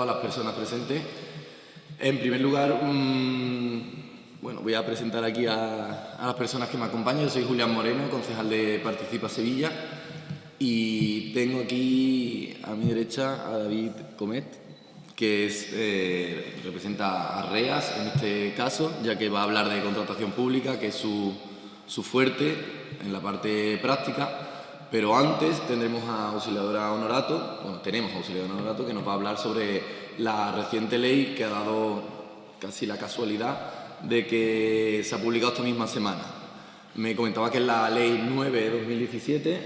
todas las personas presentes. En primer lugar, bueno, voy a presentar aquí a las personas que me acompañan. Yo soy Julián Moreno, concejal de Participa Sevilla, y tengo aquí a mi derecha a David Comet, que representa a REAS en este caso, ya que va a hablar de contratación pública, que es su fuerte en la parte práctica. Pero antes tendremos a Auxiliadora Honorato, tenemos a Auxiliadora Honorato, que nos va a hablar sobre la reciente ley que ha dado casi la casualidad de que se ha publicado esta misma semana. Me comentaba que es la Ley 9 de 2017,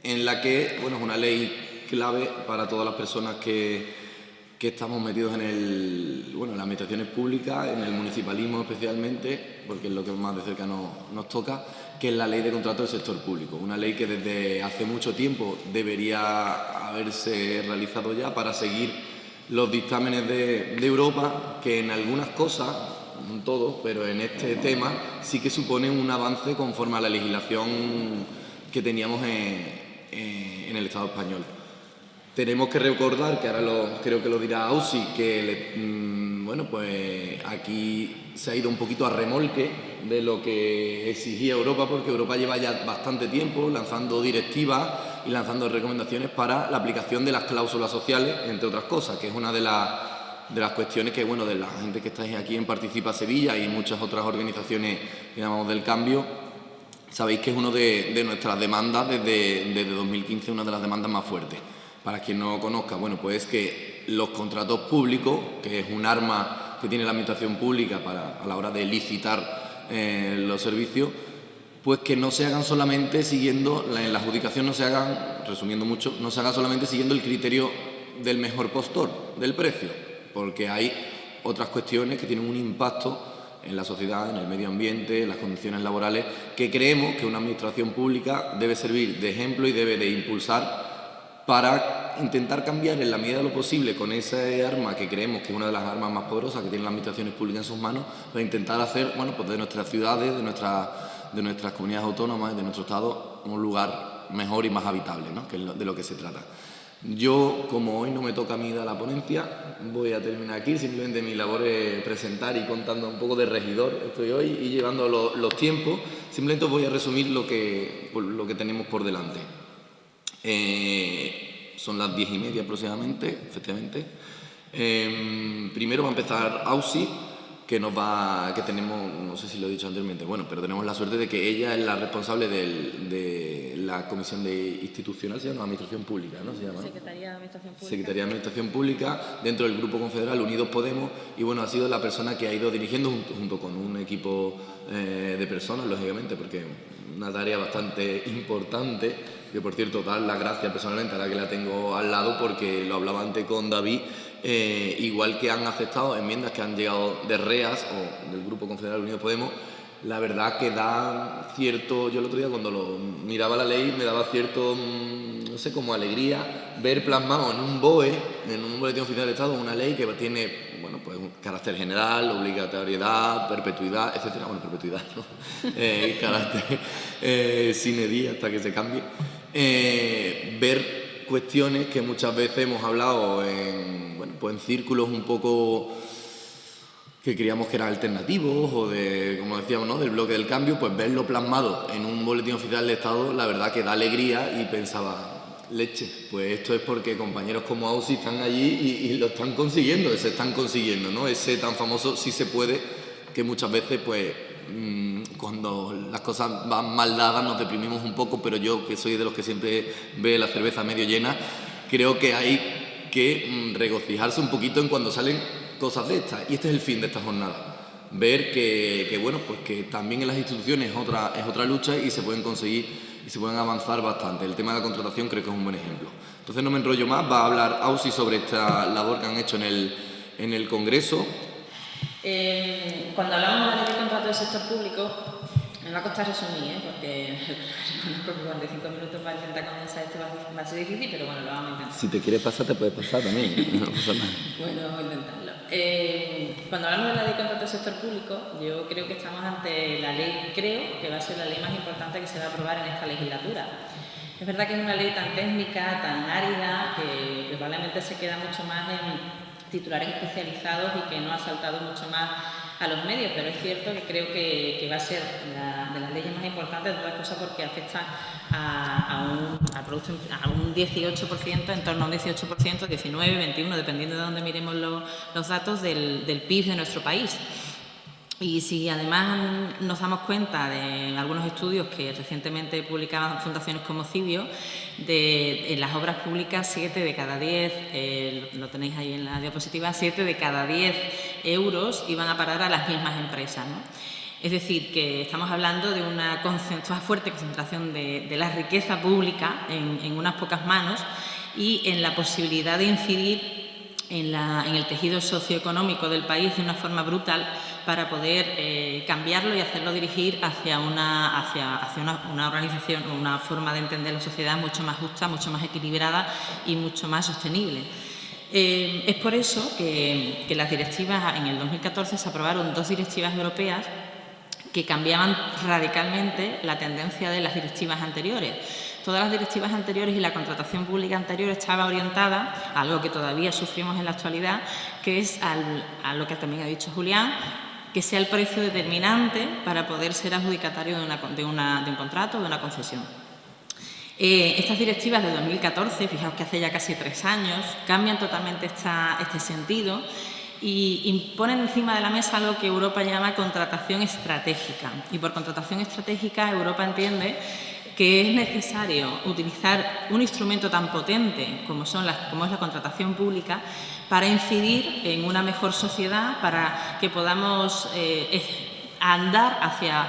en la que, bueno, es una ley clave para todas las personas que estamos metidos en las administraciones públicas, en el municipalismo especialmente, porque es lo que más de cerca nos toca, que es la ley de contrato del sector público. Una ley que desde hace mucho tiempo debería haberse realizado ya para seguir los dictámenes de Europa, que en algunas cosas, no en todo, pero en este tema sí que supone un avance conforme a la legislación que teníamos en el Estado español. Tenemos que recordar, que ahora creo que lo dirá Ausi, que pues aquí se ha ido un poquito a remolque de lo que exigía Europa, porque Europa lleva ya bastante tiempo lanzando directivas y lanzando recomendaciones para la aplicación de las cláusulas sociales, entre otras cosas, que es una de las cuestiones que, bueno, de la gente que estáis aquí en Participa Sevilla y muchas otras organizaciones, digamos, del cambio, sabéis que es una de nuestras demandas desde 2015, una de las demandas más fuertes. Para quien no conozca, bueno, pues que los contratos públicos, que es un arma que tiene la administración pública a la hora de licitar los servicios, pues que no se hagan solamente siguiendo, en la adjudicación no se hagan, resumiendo mucho, no se hagan solamente siguiendo el criterio del mejor postor, del precio, porque hay otras cuestiones que tienen un impacto en la sociedad, en el medio ambiente, en las condiciones laborales, que creemos que una administración pública debe servir de ejemplo y debe de impulsar para intentar cambiar en la medida de lo posible con ese arma que creemos que es una de las armas más poderosas que tienen las administraciones públicas en sus manos, para intentar hacer, bueno, pues de nuestras ciudades, de nuestras comunidades autónomas, de nuestro Estado, un lugar mejor y más habitable, ¿no? Que es de lo que se trata. Yo, como hoy no me toca a mí dar la ponencia, voy a terminar aquí. Simplemente mi labor es presentar y contando un poco de regidor estoy hoy y llevando los tiempos. Simplemente os voy a resumir lo que tenemos por delante. Son las 10:30 aproximadamente, efectivamente. Primero va a empezar Ausi, que tenemos, no sé si lo he dicho anteriormente, bueno, pero tenemos la suerte de que ella es la responsable de la Comisión de Institucional, se llama Administración Pública, ¿no? Se llama, ¿no? Secretaría de Administración Pública. Secretaría de Administración Pública, dentro del Grupo Confederal Unidos Podemos, y bueno, ha sido la persona que ha ido dirigiendo junto con un equipo de personas, lógicamente, porque una tarea bastante importante, que por cierto, dar las gracias personalmente a la que la tengo al lado, porque lo hablaba antes con David, igual que han aceptado enmiendas que han llegado de REAS o del Grupo Confederal Unidos Podemos, la verdad que da cierto, yo el otro día cuando lo miraba la ley me daba cierto, no sé, como alegría ver plasmado en un BOE, en un boletín oficial del Estado, una ley que tiene, bueno, pues un carácter general, obligatoriedad, perpetuidad, etcétera. Bueno, perpetuidad, ¿no? Carácter sine die hasta que se cambie. Ver cuestiones que muchas veces hemos hablado en círculos un poco que creíamos que eran alternativos o como decíamos, ¿no?, del bloque del cambio, pues verlo plasmado en un boletín oficial del Estado, la verdad que da alegría, y pensaba, leche, pues esto es porque compañeros como Ausi están allí y lo están consiguiendo, ¿no? Ese tan famoso sí se puede, que muchas veces, pues, cuando las cosas van mal dadas nos deprimimos un poco, pero yo, que soy de los que siempre ve la cerveza medio llena, creo que hay que regocijarse un poquito en cuando salen cosas de estas, y este es el fin de esta jornada, ver que bueno, pues que también en las instituciones es otra lucha y se pueden conseguir y se pueden avanzar bastante. El tema de la contratación creo que es un buen ejemplo. Entonces no me enrollo más, va a hablar Ausi sobre esta labor que han hecho en el Congreso. Cuando hablamos de la ley de contrato del sector público, me va a costar resumir, porque reconozco que 45 minutos para intentar condensar esto va a ser difícil, pero bueno, lo vamos a intentar. Si te quieres pasar, te puedes pasar también. No pasa nada. Bueno, vamos a intentarlo. Cuando hablamos de la ley de contrato del sector público, yo creo que estamos ante la ley, creo que va a ser la ley más importante que se va a aprobar en esta legislatura. Es verdad que es una ley tan técnica, tan árida, que probablemente se queda mucho más titulares especializados y que no ha saltado mucho más a los medios, pero es cierto que creo que va a ser de las leyes más importantes, de todas las cosas, porque afecta a un 18%, en torno a un 18%, 19, 21, dependiendo de dónde miremos los datos del PIB de nuestro país. Y si además nos damos cuenta de algunos estudios que recientemente publicaban fundaciones como Cibio, en las obras públicas 7 de cada 10, lo tenéis ahí en la diapositiva, 7 de cada 10 euros iban a parar a las mismas empresas, ¿no? Es decir, que estamos hablando de una fuerte concentración de la riqueza pública en unas pocas manos y en la posibilidad de incidir en el tejido socioeconómico del país de una forma brutal para poder cambiarlo y hacerlo dirigir hacia una organización, una forma de entender la sociedad mucho más justa, mucho más equilibrada y mucho más sostenible. Es por eso que las directivas, en el 2014 se aprobaron 2 directivas europeas que cambiaban radicalmente la tendencia de las directivas anteriores. Todas las directivas anteriores y la contratación pública anterior estaba orientada a algo que todavía sufrimos en la actualidad, que es a lo que también ha dicho Julián, que sea el precio determinante para poder ser adjudicatario de un contrato o de una concesión. Estas directivas de 2014, fijaos que hace ya casi 3 años, cambian totalmente este sentido y ponen encima de la mesa algo que Europa llama contratación estratégica. Y por contratación estratégica Europa entiende que es necesario utilizar un instrumento tan potente como es la contratación pública para incidir en una mejor sociedad, para que podamos andar hacia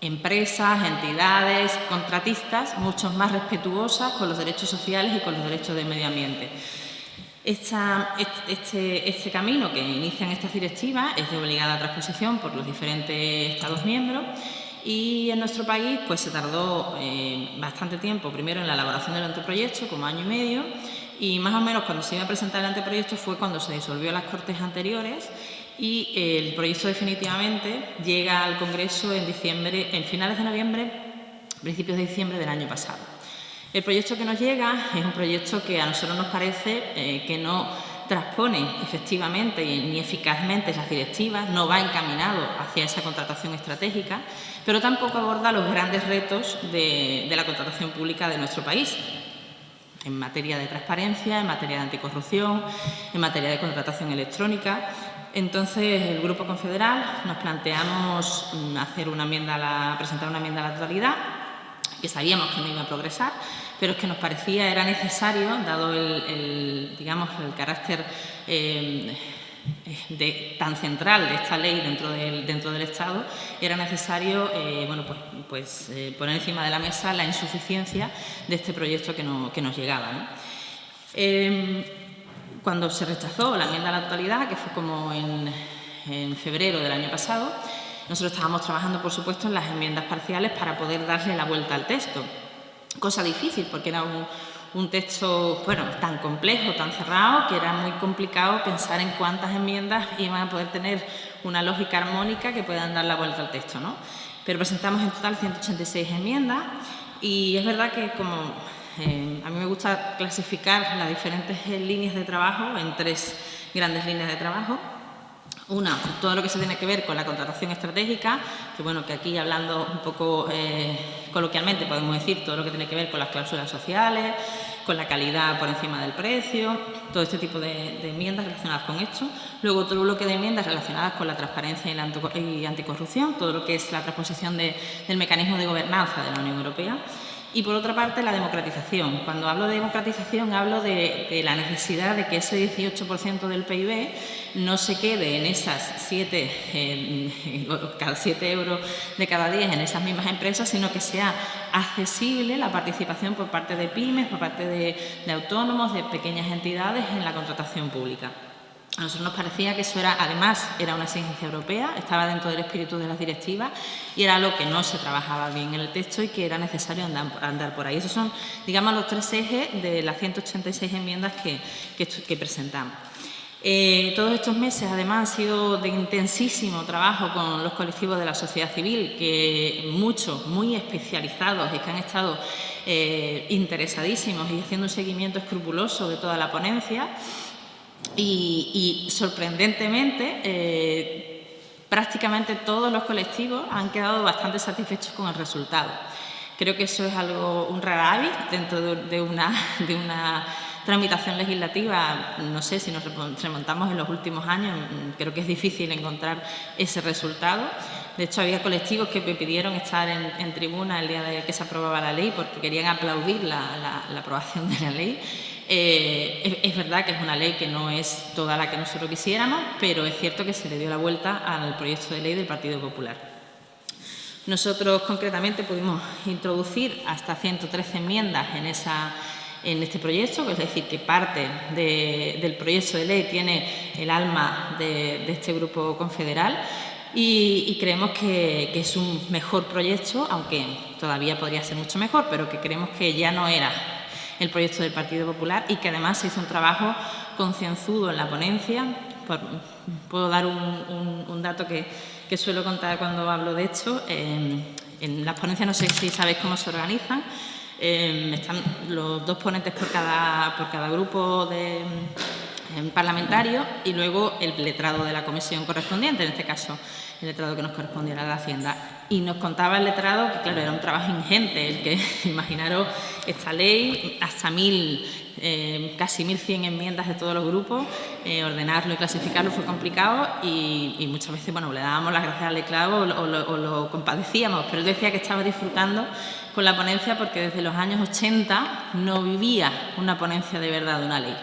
empresas, entidades, contratistas mucho más respetuosas con los derechos sociales y con los derechos del medio ambiente. Este camino que inician estas directivas es de obligada transposición por los diferentes Estados miembros y en nuestro país pues se tardó bastante tiempo, primero en la elaboración del anteproyecto, como año y medio, y más o menos cuando se iba a presentar el anteproyecto fue cuando se disolvió las Cortes anteriores y el proyecto definitivamente llega al Congreso en finales de noviembre, principios de diciembre del año pasado. El proyecto que nos llega es un proyecto que a nosotros nos parece que no transpone efectivamente ni eficazmente las directivas, no va encaminado hacia esa contratación estratégica, pero tampoco aborda los grandes retos de la contratación pública de nuestro país, en materia de transparencia, en materia de anticorrupción, en materia de contratación electrónica. Entonces, el Grupo Confederal nos planteamos presentar una enmienda a la totalidad, que sabíamos que no iba a progresar, pero es que nos parecía era necesario, dado el carácter tan central de esta ley dentro del Estado, era necesario poner encima de la mesa la insuficiencia de este proyecto que nos llegaba, ¿no? Cuando se rechazó la enmienda a la totalidad, que fue como en febrero del año pasado, nosotros estábamos trabajando, por supuesto, en las enmiendas parciales para poder darle la vuelta al texto. Cosa difícil, porque era un texto tan complejo, tan cerrado, que era muy complicado pensar en cuántas enmiendas iban a poder tener una lógica armónica que puedan dar la vuelta al texto, ¿no? Pero presentamos en total 186 enmiendas y es verdad que a mí me gusta clasificar las diferentes líneas de trabajo en 3 grandes líneas de trabajo. Una, todo lo que se tiene que ver con la contratación estratégica, que aquí hablando un poco coloquialmente podemos decir todo lo que tiene que ver con las cláusulas sociales, con la calidad por encima del precio, todo este tipo de enmiendas relacionadas con esto. Luego otro bloque de enmiendas relacionadas con la transparencia y anticorrupción, todo lo que es la transposición del mecanismo de gobernanza de la Unión Europea. Y por otra parte, la democratización. Cuando hablo de democratización, hablo de la necesidad de que ese 18% del PIB no se quede en esas 7 euros de cada 10 en esas mismas empresas, sino que sea accesible la participación por parte de pymes, por parte de autónomos, de pequeñas entidades en la contratación pública. A nosotros nos parecía que eso además era una exigencia europea, estaba dentro del espíritu de las directivas y era algo que no se trabajaba bien en el texto y que era necesario andar por ahí. Esos son, digamos, los 3 ejes de las 186 enmiendas que presentamos. Todos estos meses, además, han sido de intensísimo trabajo con los colectivos de la sociedad civil, que muchos, muy especializados, y que han estado interesadísimos y haciendo un seguimiento escrupuloso de toda la ponencia. Y sorprendentemente, prácticamente todos los colectivos han quedado bastante satisfechos con el resultado. Creo que eso es un rara avis dentro de una tramitación legislativa. No sé, si nos remontamos en los últimos años, creo que es difícil encontrar ese resultado. De hecho, había colectivos que me pidieron estar en tribuna el día de que se aprobaba la ley porque querían aplaudir la aprobación de la ley. Es verdad que es una ley que no es toda la que nosotros quisiéramos, pero es cierto que se le dio la vuelta al proyecto de ley del Partido Popular. Nosotros, concretamente, pudimos introducir hasta 113 enmiendas en este proyecto, es decir, que parte del proyecto de ley tiene el alma de este grupo confederal, y creemos que es un mejor proyecto, aunque todavía podría ser mucho mejor, pero que creemos que ya no era el proyecto del Partido Popular y que además se hizo un trabajo concienzudo en la ponencia. Puedo dar un dato que suelo contar cuando hablo de esto. En las ponencias, no sé si sabéis cómo se organizan, están los 2 ponentes por cada grupo parlamentario y luego el letrado de la comisión correspondiente, en este caso el letrado que nos correspondiera a la Hacienda. Y nos contaba el letrado que, claro, era un trabajo ingente, el que, imaginaros, esta ley, hasta casi 1.100 enmiendas de todos los grupos, ordenarlo y clasificarlo fue complicado y muchas veces, bueno, le dábamos las gracias al letrado o lo compadecíamos, pero él decía que estaba disfrutando con la ponencia porque desde los años 80 no vivía una ponencia de verdad de una ley.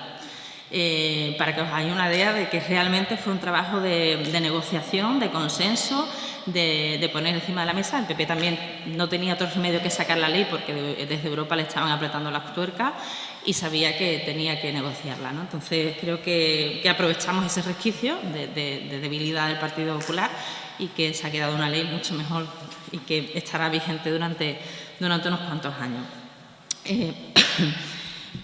Para que os hagáis una idea de que realmente fue un trabajo de negociación, de consenso, de poner encima de la mesa. El PP también no tenía otro remedio que sacar la ley porque desde Europa le estaban apretando las tuercas y sabía que tenía que negociarla, ¿no? Entonces creo que aprovechamos ese resquicio de debilidad del Partido Popular y que se ha quedado una ley mucho mejor y que estará vigente durante unos cuantos años.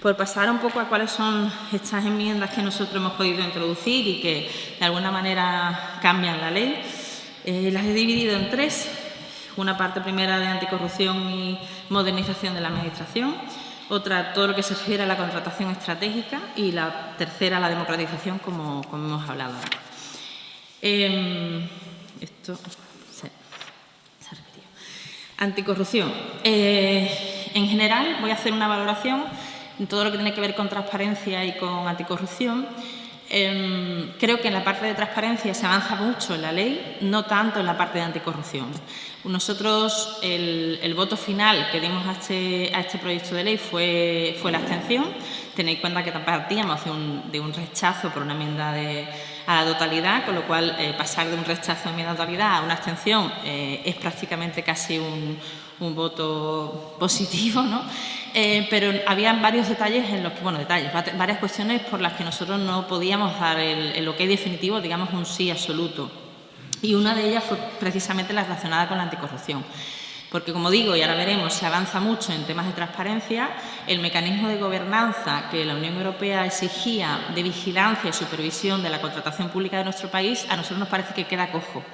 Por pasar un poco a cuáles son estas enmiendas que nosotros hemos podido introducir y que de alguna manera cambian la ley, las he dividido en 3. Una parte primera de anticorrupción y modernización de la administración, otra todo lo que se refiere a la contratación estratégica y la tercera la democratización, como hemos hablado ahora. Esto se ha repetido. Anticorrupción. En general voy a hacer una valoración en todo lo que tiene que ver con transparencia y con anticorrupción. Creo que en la parte de transparencia se avanza mucho en la ley, no tanto en la parte de anticorrupción. Nosotros, el voto final que dimos a este proyecto de ley fue la abstención. Tenéis en cuenta que partíamos de un rechazo por una enmienda a la totalidad, con lo cual pasar de un rechazo a enmienda a la totalidad a una abstención es prácticamente casi un voto positivo, ¿no? Pero había varios detalles en los que, varias cuestiones por las que nosotros no podíamos dar el ok definitivo, digamos un sí absoluto. Y una de ellas fue precisamente la relacionada con la anticorrupción. Porque, como digo, y ahora veremos, se avanza mucho en temas de transparencia. El mecanismo de gobernanza que la Unión Europea exigía de vigilancia y supervisión de la contratación pública de nuestro país, a nosotros nos parece que queda cojo,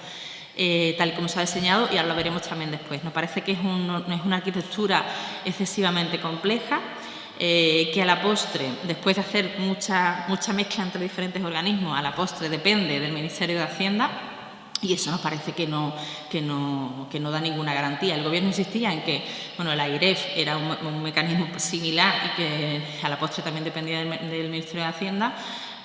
tal como se ha diseñado, y ahora lo veremos también después. Nos parece que no es una arquitectura excesivamente compleja, que a la postre, después de hacer mucha mezcla entre diferentes organismos, a la postre depende del Ministerio de Hacienda. Y eso nos parece que no da ninguna garantía. El Gobierno insistía en que la AIREF era un mecanismo similar y que a la postre también dependía del Ministerio de Hacienda,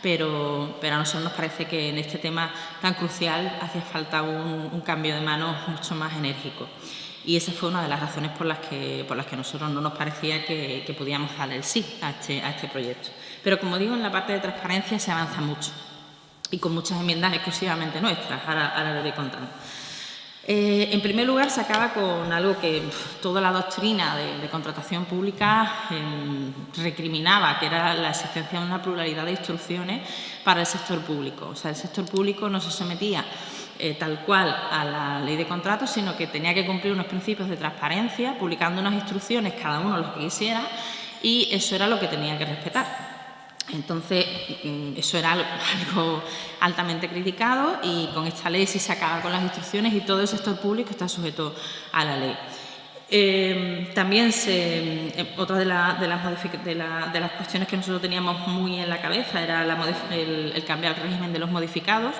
pero a nosotros nos parece que en este tema tan crucial hacía falta un cambio de manos mucho más enérgico. Y esa fue una de las razones por las que a nosotros no nos parecía que podíamos dar el sí a este proyecto. Pero, como digo, en la parte de transparencia se avanza mucho, y con muchas enmiendas exclusivamente nuestras, ahora lo voy contando. En primer lugar, se acaba con algo que toda la doctrina de contratación pública recriminaba, que era la existencia de una pluralidad de instrucciones para el sector público. O sea, el sector público no se sometía tal cual a la ley de contratos, sino que tenía que cumplir unos principios de transparencia, publicando unas instrucciones cada uno lo que quisiera, y eso era lo que tenía que respetar. Entonces, eso era algo altamente criticado y con esta ley sí se acaba con las instrucciones y todo el sector público está sujeto a la ley. También otra de las cuestiones que nosotros teníamos muy en la cabeza era el cambiar el régimen de los modificados.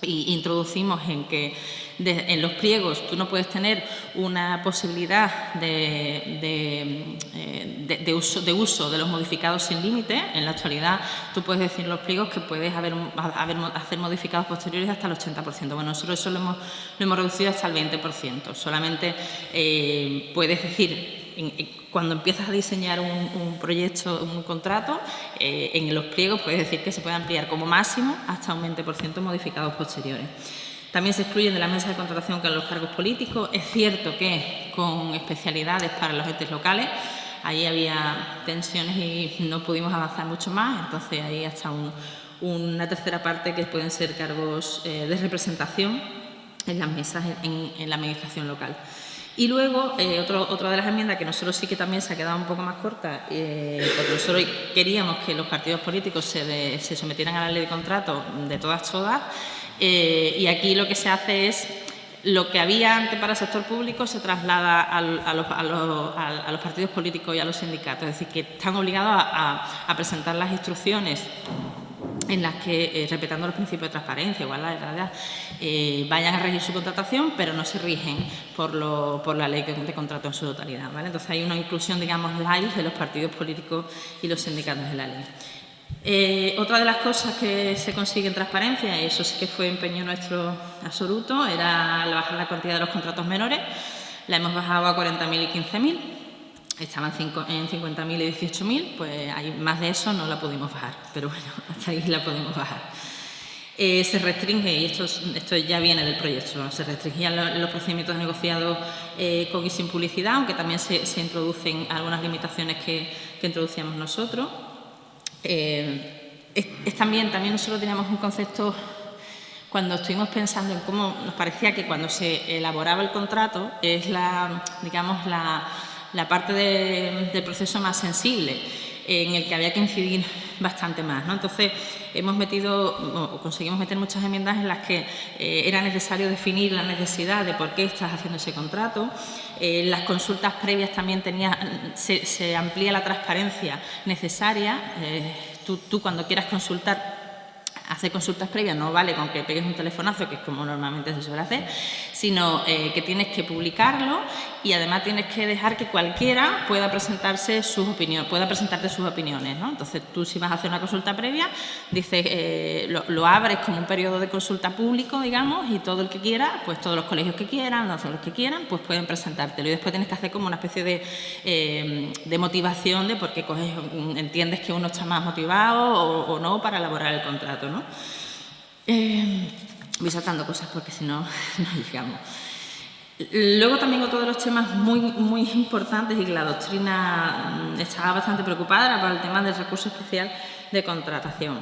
Y introducimos en que en los pliegos tú no puedes tener una posibilidad de uso de los modificados sin límite. En la actualidad tú puedes decir en los pliegos que puedes hacer modificados posteriores hasta el 80%. Bueno, nosotros eso lo hemos reducido hasta el 20%. Solamente puedes decir, cuando empiezas a diseñar un proyecto, un contrato, en los pliegos puedes decir que se puede ampliar como máximo hasta un 20% modificados posteriores. También se excluyen de la mesa de contratación con los cargos políticos. Es cierto que con especialidades para los entes locales, ahí había tensiones y no pudimos avanzar mucho más, entonces ahí hasta una tercera parte que pueden ser cargos de representación en las mesas en la administración local. Y luego, otra de las enmiendas que nosotros sí que también se ha quedado un poco más corta, porque nosotros queríamos que los partidos políticos se sometieran a la ley de contrato de todas, y aquí lo que se hace es, lo que había antes para el sector público se traslada a los partidos políticos y a los sindicatos, es decir, que están obligados a presentar las instrucciones en las que, respetando los principios de transparencia, igualdad, de realidad, vayan a regir su contratación, pero no se rigen por la ley de contrato en su totalidad, ¿vale? Entonces hay una inclusión, digamos, light de los partidos políticos y los sindicatos en la ley. Otra de las cosas que se consigue en transparencia, y eso sí que fue empeño nuestro absoluto, era bajar la cantidad de los contratos menores. La hemos bajado a 40.000 y 15.000. Estaban en 50.000 y 18.000, pues más de eso no la pudimos bajar, pero bueno, hasta ahí la podemos bajar. Se restringe, y esto ya viene del proyecto, ¿no? Se restringían los procedimientos negociados con y sin publicidad, aunque también se introducen algunas limitaciones que introducíamos nosotros. También nosotros teníamos un concepto, cuando estuvimos pensando en cómo nos parecía que cuando se elaboraba el contrato es la parte del proceso más sensible, en el que había que incidir bastante más, ¿no? Entonces, conseguimos meter muchas enmiendas en las que era necesario definir la necesidad de por qué estás haciendo ese contrato. Las consultas previas también se amplía la transparencia necesaria. Tú cuando quieras hacer consultas previas no vale con que pegues un telefonazo, que es como normalmente se suele hacer, sino que tienes que publicarlo y además tienes que dejar que cualquiera pueda presentarte sus opiniones, ¿no? Entonces tú, si vas a hacer una consulta previa, dices, lo abres como un periodo de consulta público, digamos, y todo el que quiera, pues todos los colegios que quieran, los que quieran, pues pueden presentártelo, y después tienes que hacer como una especie de motivación de por qué entiendes que uno está más motivado o no para elaborar el contrato, ¿no? Voy saltando cosas porque si no, no llegamos. Luego también otro de los temas muy, muy importantes y que la doctrina estaba bastante preocupada era por el tema del recurso especial de contratación.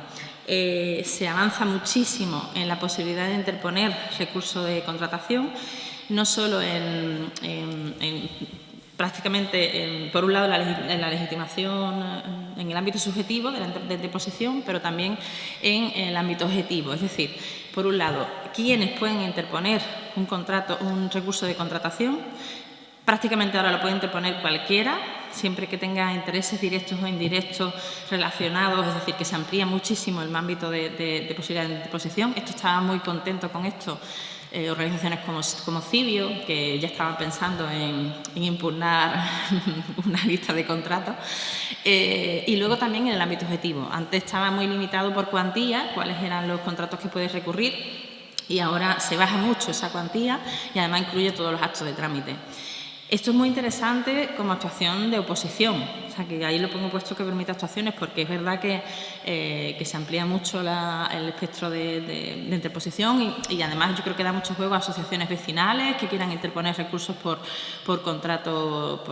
Se avanza muchísimo en la posibilidad de interponer recurso de contratación, no solo prácticamente, por un lado, en la legitimación en el ámbito subjetivo de deposición, pero también en el ámbito objetivo. Es decir, por un lado, ¿quiénes pueden interponer un recurso de contratación? Prácticamente ahora lo puede interponer cualquiera, siempre que tenga intereses directos o indirectos relacionados, es decir, que se amplía muchísimo el ámbito de posibilidad de deposición. Esto estaba muy contento con esto. Organizaciones como Cibio, que ya estaban pensando en impugnar una lista de contratos, y luego también en el ámbito objetivo. Antes estaba muy limitado por cuantía, cuáles eran los contratos que puedes recurrir, y ahora se baja mucho esa cuantía y además incluye todos los actos de trámite. Esto es muy interesante como actuación de oposición, o sea que ahí lo pongo puesto que permite actuaciones, porque es verdad que se amplía mucho el espectro de interposición y además yo creo que da mucho juego a asociaciones vecinales que quieran interponer recursos por contratos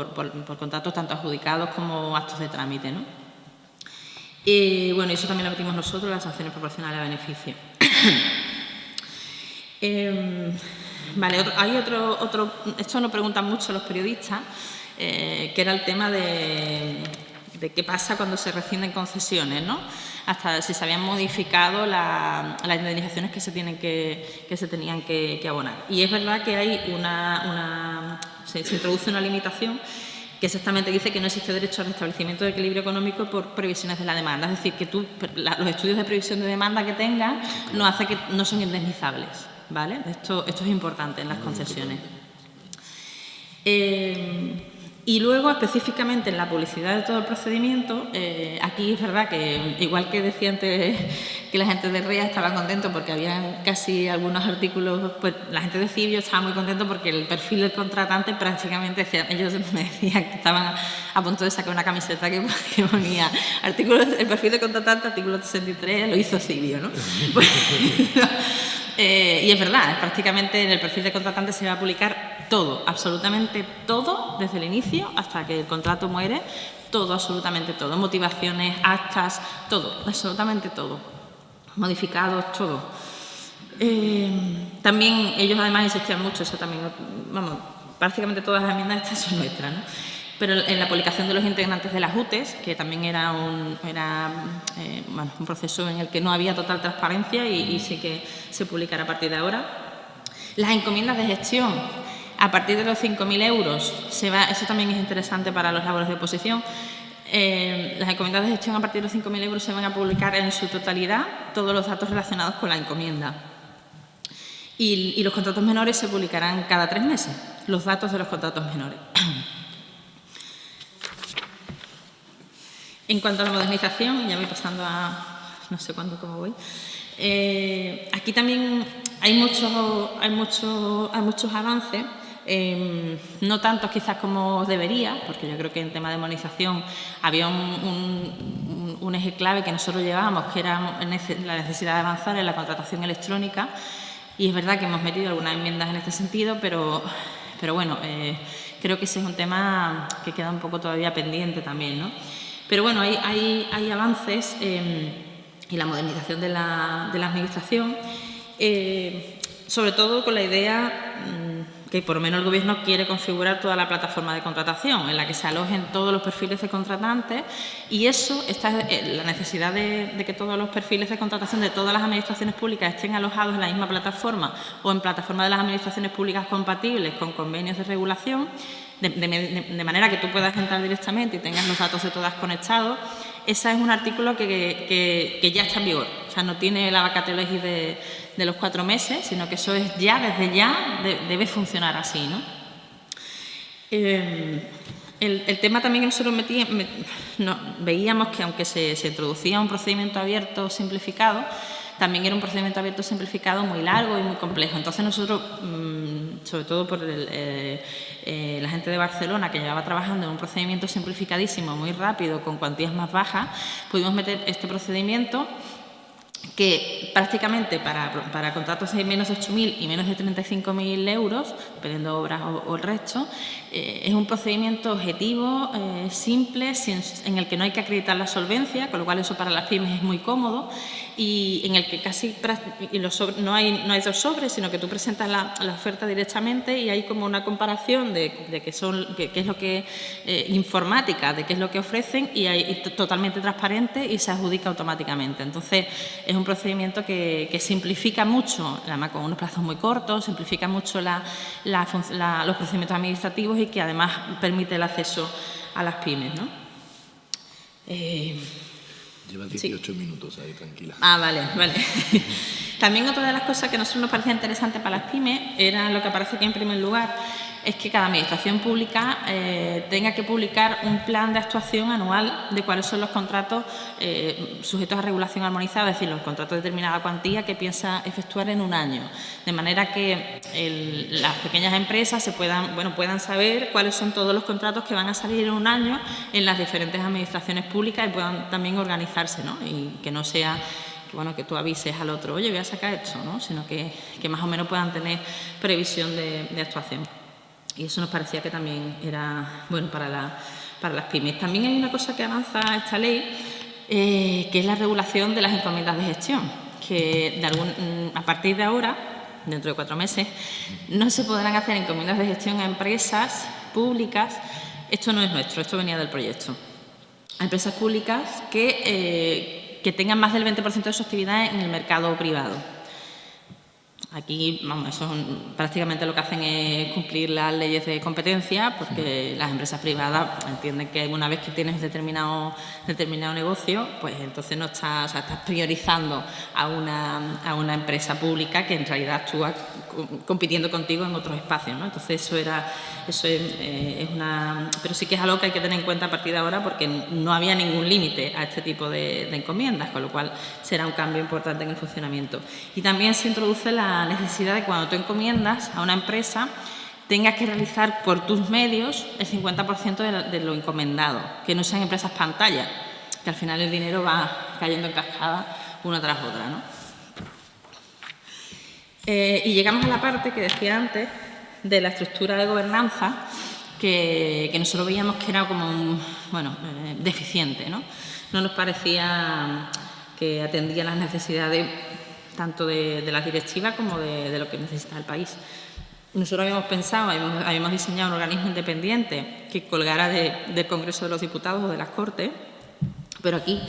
tanto adjudicados como actos de trámite, ¿no? Y bueno, eso también lo metimos nosotros, las sanciones proporcionales a beneficio. Vale, hay otro, esto nos preguntan mucho los periodistas, que era el tema de qué pasa cuando se rescinden concesiones, ¿no? Hasta si se habían modificado las indemnizaciones que se tenían que abonar. Y es verdad que hay se introduce una limitación que exactamente dice que no existe derecho al restablecimiento del equilibrio económico por previsiones de la demanda. Es decir, que los estudios de previsión de demanda que tengas no son indemnizables, ¿vale? Esto es importante en las concesiones. Y luego, específicamente en la publicidad de todo el procedimiento, aquí es verdad que, igual que decía antes que la gente de REA estaba contento porque había casi algunos artículos, pues la gente de Cibio estaba muy contento porque el perfil del contratante prácticamente, ellos me decían que estaban a punto de sacar una camiseta que ponía el perfil del contratante, artículo 63, lo hizo Cibio, ¿no? Pues, y es verdad, prácticamente en el perfil de contratante se va a publicar todo, absolutamente todo, desde el inicio hasta que el contrato muere, todo, absolutamente todo, motivaciones, actas, todo, absolutamente todo, modificados, todo. También ellos además insistían mucho, eso también, vamos, prácticamente todas las enmiendas estas son nuestras, ¿no? Pero en la publicación de los integrantes de las UTEs, que también era un proceso en el que no había total transparencia y sí que se publicará a partir de ahora. Las encomiendas de gestión, a partir de los 5.000 euros, eso también es interesante para los labores de oposición. Las encomiendas de gestión a partir de los 5.000 euros se van a publicar en su totalidad todos los datos relacionados con la encomienda. Y los contratos menores se publicarán cada 3 meses, los datos de los contratos menores. En cuanto a la modernización, ya voy pasando a no sé cuándo, cómo voy. Aquí también hay muchos avances, no tantos quizás como debería, porque yo creo que en tema de modernización había un eje clave que nosotros llevábamos, que era la necesidad de avanzar en la contratación electrónica, y es verdad que hemos metido algunas enmiendas en este sentido, pero bueno, creo que ese es un tema que queda un poco todavía pendiente también, ¿no? Pero bueno, hay avances y la modernización de la Administración, sobre todo con la idea que por lo menos el Gobierno quiere configurar toda la plataforma de contratación en la que se alojen todos los perfiles de contratantes, y eso, la necesidad de que todos los perfiles de contratación de todas las administraciones públicas estén alojados en la misma plataforma o en plataforma de las administraciones públicas compatibles con convenios de regulación, de manera que tú puedas entrar directamente y tengas los datos de todas conectados. Ese es un artículo que ya está en vigor, o sea, no tiene la vacatio legis de los 4 meses, sino que eso es ya, desde ya, debe funcionar así, ¿no? El tema también que nosotros veíamos que aunque se introducía un procedimiento abierto simplificado, también era un procedimiento abierto simplificado muy largo y muy complejo. Entonces nosotros, sobre todo por la gente de Barcelona, que llevaba trabajando en un procedimiento simplificadísimo, muy rápido, con cuantías más bajas, pudimos meter este procedimiento que prácticamente para contratos de menos de 8.000 y menos de 35.000 euros, dependiendo de obras o el resto, es un procedimiento objetivo, simple, en el que no hay que acreditar la solvencia, con lo cual eso para las pymes es muy cómodo, y en el que no hay 2 sobres, sino que tú presentas la oferta directamente y hay como una comparación de qué es lo que informática, de qué es lo que ofrecen, y totalmente transparente, y se adjudica automáticamente. Entonces, es un procedimiento que simplifica mucho, además con unos plazos muy cortos, simplifica mucho los procedimientos administrativos, y que además permite el acceso a las pymes, ¿no? Lleva 18 minutos ahí, tranquila. Vale. También otra de las cosas que a nosotros nos parecía interesante para las pymes era lo que aparece aquí en primer lugar, es que cada administración pública tenga que publicar un plan de actuación anual de cuáles son los contratos sujetos a regulación armonizada, es decir, los contratos de determinada cuantía que piensa efectuar en un año, de manera que las pequeñas empresas puedan saber cuáles son todos los contratos que van a salir en un año en las diferentes administraciones públicas, y puedan también organizarse, ¿no? Y que no sea que tú avises al otro, oye, voy a sacar esto, ¿no? Sino que más o menos puedan tener previsión de actuación. Y eso nos parecía que también era bueno para las pymes. También hay una cosa que avanza esta ley, que es la regulación de las encomiendas de gestión, que a partir de ahora, dentro de 4 meses, no se podrán hacer encomiendas de gestión a empresas públicas. Esto no es nuestro, esto venía del proyecto. a empresas públicas que tengan más del 20% de su actividad en el mercado privado. Aquí, vamos, eso prácticamente lo que hacen es cumplir las leyes de competencia, porque las empresas privadas entienden que una vez que tienes determinado negocio, pues entonces no estás, estás priorizando a una empresa pública que en realidad actúa compitiendo contigo en otros espacios, ¿no? Entonces eso es una... Pero sí que es algo que hay que tener en cuenta a partir de ahora, porque no había ningún límite a este tipo de encomiendas, con lo cual será un cambio importante en el funcionamiento. Y también se introduce la necesidad de, cuando tú encomiendas a una empresa, tengas que realizar por tus medios el 50% de lo encomendado, que no sean empresas pantalla, que al final el dinero va cayendo en cascada una tras otra, ¿no? Y llegamos a la parte que decía antes de la estructura de gobernanza, que nosotros veíamos que era como deficiente, ¿no? No nos parecía que atendía las necesidades tanto de las directivas como de lo que necesita el país. Nosotros habíamos pensado, habíamos diseñado un organismo independiente que colgara del Congreso de los Diputados o de las Cortes, pero aquí,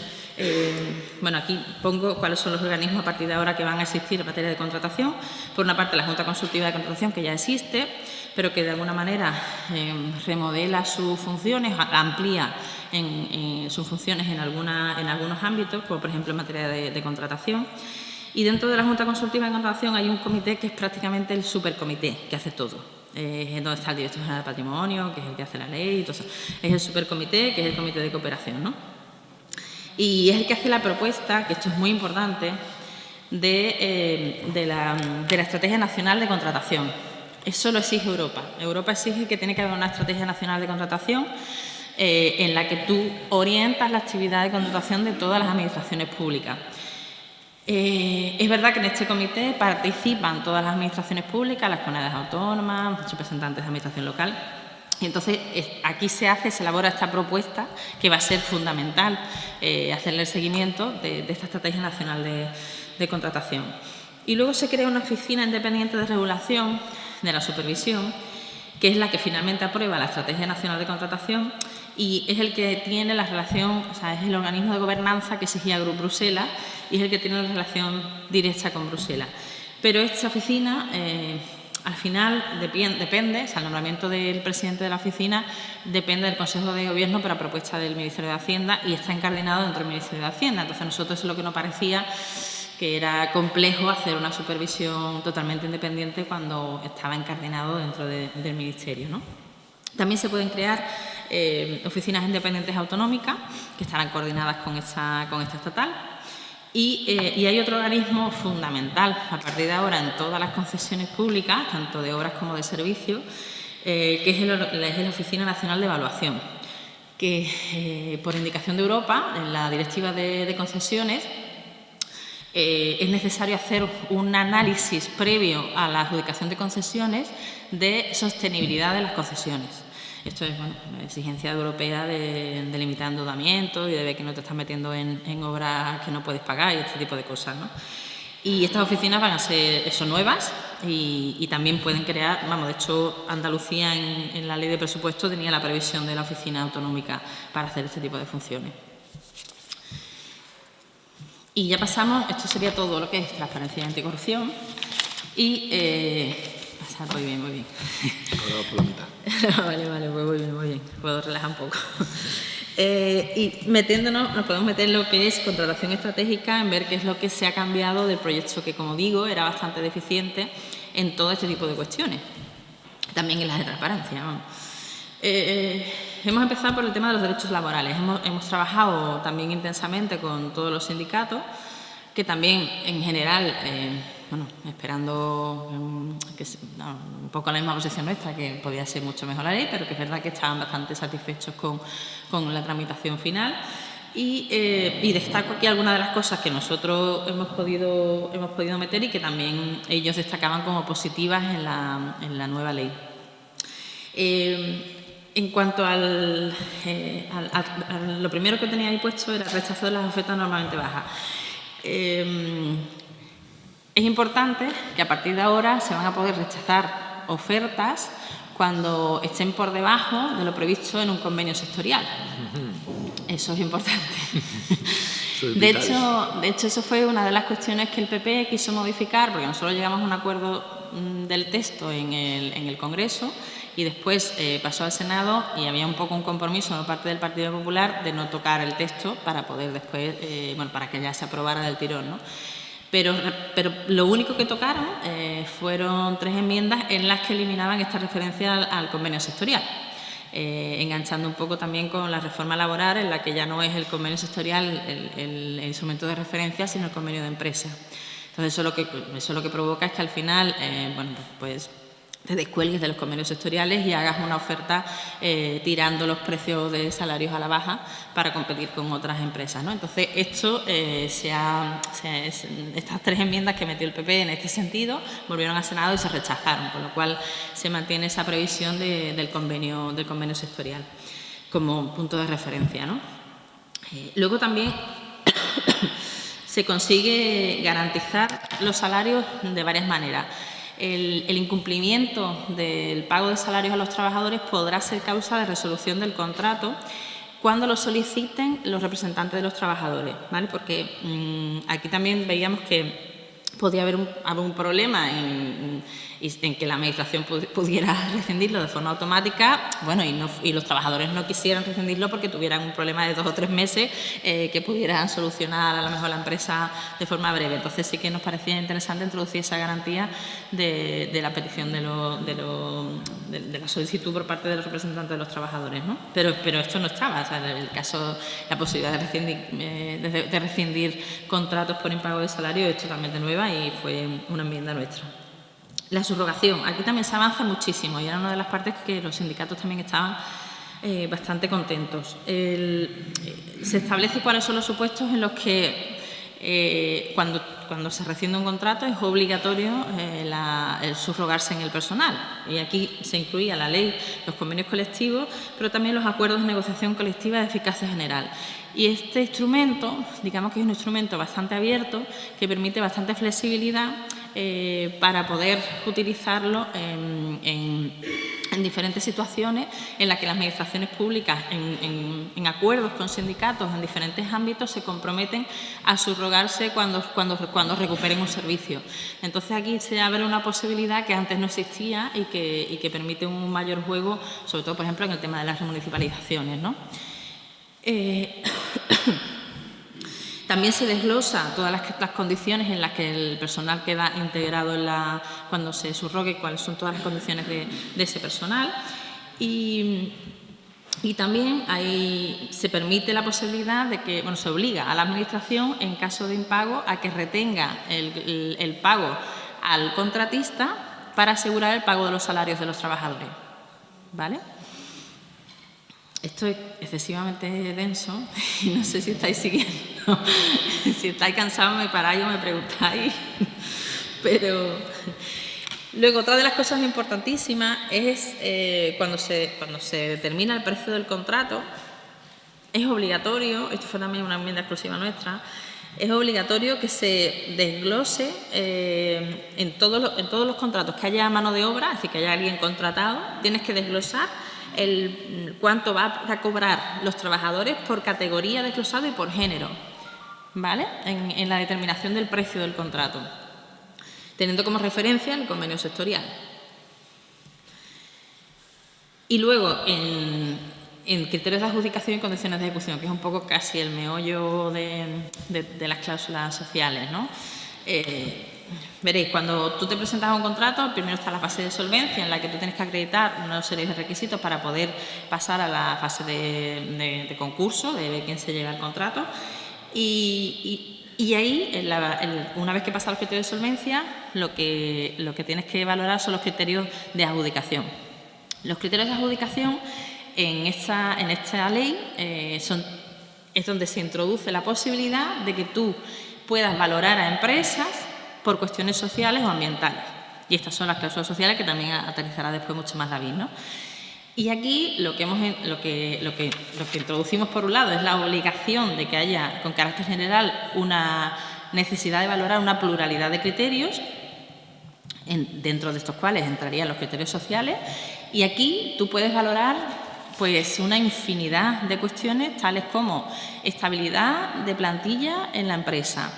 aquí pongo cuáles son los organismos a partir de ahora que van a existir en materia de contratación. Por una parte, la Junta Consultiva de Contratación, que ya existe, pero que de alguna manera remodela sus funciones, amplía sus funciones en algunos ámbitos, como por ejemplo en materia de contratación. Y dentro de la Junta Consultiva de Contratación hay un comité que es prácticamente el supercomité, que hace todo. Es donde está el Director General de Patrimonio, que es el que hace la ley, y todo eso. Es el supercomité, que es el comité de cooperación, ¿no? Y es el que hace la propuesta, que esto es muy importante, de la Estrategia Nacional de Contratación. Eso lo exige Europa. Europa exige que tiene que haber una Estrategia Nacional de Contratación en la que tú orientas la actividad de contratación de todas las administraciones públicas. Es verdad que en este comité participan todas las administraciones públicas, las comunidades autónomas, representantes de administración local. Y entonces aquí se elabora esta propuesta que va a ser fundamental hacerle el seguimiento de esta Estrategia Nacional de Contratación. Y luego se crea una oficina independiente de regulación de la supervisión, que es la que finalmente aprueba la Estrategia Nacional de Contratación y es el que tiene la relación, o sea, es el organismo de gobernanza que exigía Bruselas y es el que tiene la relación directa con Bruselas. Pero esta oficina, al final, depende, o sea, el nombramiento del presidente de la oficina depende del Consejo de Gobierno, pero a propuesta del Ministerio de Hacienda, y está incardinado dentro del Ministerio de Hacienda. Entonces, a nosotros es lo que nos parecía que era complejo hacer una supervisión totalmente independiente cuando estaba incardinado dentro del Ministerio, ¿no? También se pueden crear oficinas independientes autonómicas que estarán coordinadas con esta estatal y hay otro organismo fundamental a partir de ahora en todas las concesiones públicas, tanto de obras como de servicios, que es la Oficina Nacional de Evaluación, que por indicación de Europa, en la Directiva de Concesiones, es necesario hacer un análisis previo a la adjudicación de concesiones de sostenibilidad de las concesiones. Esto es una exigencia europea de limitar endeudamiento y de ver que no te estás metiendo en obras que no puedes pagar y este tipo de cosas, ¿no? Y estas oficinas van a ser nuevas y también pueden crear, de hecho Andalucía en la ley de presupuesto tenía la previsión de la oficina autonómica para hacer este tipo de funciones. Y ya pasamos, esto sería todo lo que es transparencia y anticorrupción. Y voy bien. Ahora por la mitad. Vale, pues muy bien. Puedo relajar un poco. Y nos podemos meter en lo que es contratación estratégica, en ver qué es lo que se ha cambiado del proyecto que, como digo, era bastante deficiente en todo este tipo de cuestiones. También en las de transparencia, vamos. Hemos empezado por el tema de los derechos laborales. Hemos trabajado también intensamente con todos los sindicatos, que también, en general, esperando un poco la misma posición nuestra, que podía ser mucho mejor la ley, pero que es verdad que estaban bastante satisfechos con la tramitación final. Y destaco aquí algunas de las cosas que nosotros hemos podido meter y que también ellos destacaban como positivas en la nueva ley. En cuanto a lo primero que tenía ahí puesto era el rechazo de las ofertas normalmente bajas. Es importante que a partir de ahora se van a poder rechazar ofertas cuando estén por debajo de lo previsto en un convenio sectorial. Eso es importante. De hecho, eso fue una de las cuestiones que el PP quiso modificar, porque nosotros llegamos a un acuerdo del texto en el Congreso y después pasó al Senado y había un poco un compromiso por parte del Partido Popular de no tocar el texto para poder después, para que ya se aprobara del tirón, ¿no? Pero lo único que tocaron fueron 3 enmiendas en las que eliminaban esta referencia al convenio sectorial. Enganchando un poco también con la reforma laboral, en la que ya no es el convenio sectorial el instrumento de referencia, sino el convenio de empresa. Entonces, eso lo que provoca es que al final, pues te descuelgues de los convenios sectoriales y hagas una oferta tirando los precios de salarios a la baja para competir con otras empresas, ¿no? Entonces, esto, estas 3 enmiendas que metió el PP en este sentido volvieron al Senado y se rechazaron, con lo cual se mantiene esa previsión del convenio sectorial como punto de referencia, ¿no? Luego también se consigue garantizar los salarios de varias maneras. El incumplimiento del pago de salarios a los trabajadores podrá ser causa de resolución del contrato cuando lo soliciten los representantes de los trabajadores, ¿vale? Porque aquí también veíamos que podía haber un problema en que la Administración pudiera rescindirlo de forma automática, bueno, y los trabajadores no quisieran rescindirlo porque tuvieran un problema de 2 o 3 meses que pudieran solucionar a lo mejor la empresa de forma breve. Entonces sí que nos parecía interesante introducir esa garantía de la petición de la solicitud por parte de los representantes de los trabajadores, ¿no? Pero esto no estaba, o sea, en el caso, la posibilidad de rescindir contratos por impago de salario es totalmente nueva y fue una enmienda nuestra. La subrogación, aquí también se avanza muchísimo y era una de las partes que los sindicatos también estaban bastante contentos. Se establece cuáles son los supuestos en los que cuando se rescinde un contrato es obligatorio el subrogarse en el personal. Y aquí se incluía la ley, los convenios colectivos, pero también los acuerdos de negociación colectiva de eficacia general. Y este instrumento, digamos que es un instrumento bastante abierto, que permite bastante flexibilidad para poder utilizarlo en diferentes situaciones en las que las administraciones públicas, en acuerdos con sindicatos en diferentes ámbitos, se comprometen a subrogarse cuando recuperen un servicio. Entonces, aquí se abre una posibilidad que antes no existía y que permite un mayor juego, sobre todo, por ejemplo, en el tema de las remunicipalizaciones, ¿no? También se desglosa todas las condiciones en las que el personal queda integrado cuando se subrogue, cuáles son todas las condiciones de ese personal. Y también se permite la posibilidad de que, se obliga a la Administración, en caso de impago, a que retenga el pago al contratista para asegurar el pago de los salarios de los trabajadores, ¿vale? Esto es excesivamente denso y no sé si estáis siguiendo. Si estáis cansados me paráis o me preguntáis. Pero luego, otra de las cosas importantísimas es cuando se determina el precio del contrato, es obligatorio, esto fue también una enmienda exclusiva nuestra, es obligatorio que se desglose en todos los contratos que haya mano de obra, es decir, que haya alguien contratado, tienes que desglosar cuánto va a cobrar los trabajadores por categoría desglosado y por género, ¿vale? En la determinación del precio del contrato, teniendo como referencia el convenio sectorial. Y luego, en criterios de adjudicación y condiciones de ejecución, que es un poco casi el meollo de las cláusulas sociales, ¿no? Veréis, cuando tú te presentas a un contrato, primero está la fase de solvencia, en la que tú tienes que acreditar una serie de requisitos para poder pasar a la fase de concurso, de ver quién se llega al contrato. Y ahí, una vez que pasan los criterios de solvencia, lo que tienes que valorar son los criterios de adjudicación. Los criterios de adjudicación en esta ley es donde se introduce la posibilidad de que tú puedas valorar a empresas por cuestiones sociales o ambientales. Y estas son las cláusulas sociales que también aterrizará después mucho más David, ¿no? Y aquí lo que introducimos por un lado es la obligación de que haya, con carácter general, una necesidad de valorar una pluralidad de criterios, dentro de estos cuales entrarían los criterios sociales, y aquí tú puedes valorar Pues una infinidad de cuestiones, tales como estabilidad de plantilla en la empresa,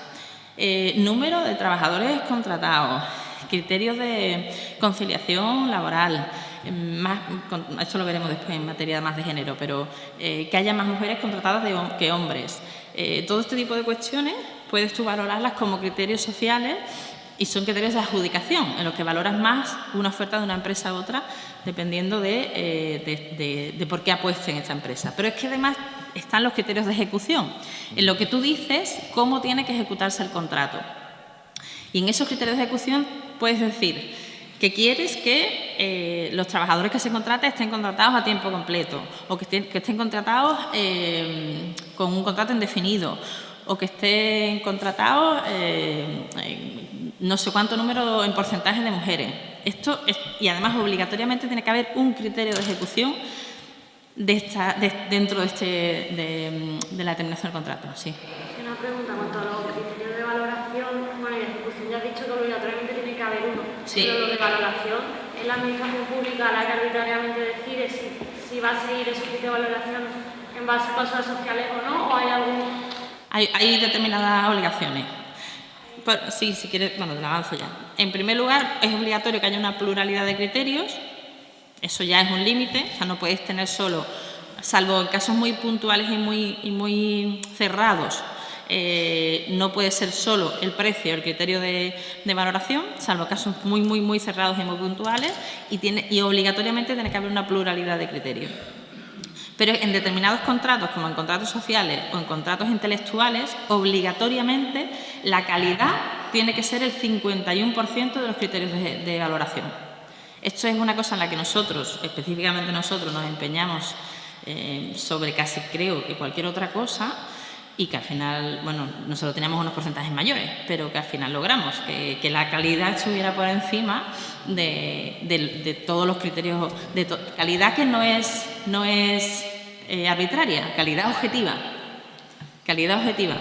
número de trabajadores contratados, criterios de conciliación laboral, esto lo veremos después en materia más de género, pero que haya más mujeres contratadas que hombres. Todo este tipo de cuestiones puedes tú valorarlas como criterios sociales y son criterios de adjudicación, en los que valoras más una oferta de una empresa a otra dependiendo de por qué apuesten esta empresa. Pero es que además están los criterios de ejecución, en lo que tú dices cómo tiene que ejecutarse el contrato. Y en esos criterios de ejecución puedes decir que quieres que los trabajadores que se contraten estén contratados a tiempo completo o que estén contratados con un contrato indefinido o que estén contratados no sé cuánto número en porcentaje de mujeres. Y además obligatoriamente tiene que haber un criterio de ejecución dentro de la determinación del contrato. Sí. Una pregunta cuanto a los criterios de valoración. Bueno, y ejecución ya has dicho que obligatoriamente tiene que haber uno. Sí. Pero lo de valoración, es la administración pública la que arbitrariamente decide si va a seguir esos criterios de valoración en base a cláusulas sociales o no, o hay algún... Hay determinadas obligaciones. Sí, si quieres, bueno, te la avanzo ya. En primer lugar, es obligatorio que haya una pluralidad de criterios. Eso ya es un límite. O sea, no puedes tener solo, salvo en casos muy puntuales y muy cerrados, no puede ser solo el precio el criterio de valoración, salvo casos muy cerrados y muy puntuales, y obligatoriamente tiene que haber una pluralidad de criterios. Pero en determinados contratos, como en contratos sociales o en contratos intelectuales, obligatoriamente la calidad tiene que ser el 51% de los criterios de valoración. Esto es una cosa en la que nosotros, específicamente nosotros, nos empeñamos sobre casi creo que cualquier otra cosa, y que al final, bueno, nosotros teníamos unos porcentajes mayores, pero que al final logramos que la calidad estuviera por encima de todos los criterios, calidad que no es arbitraria, calidad objetiva. Calidad objetiva.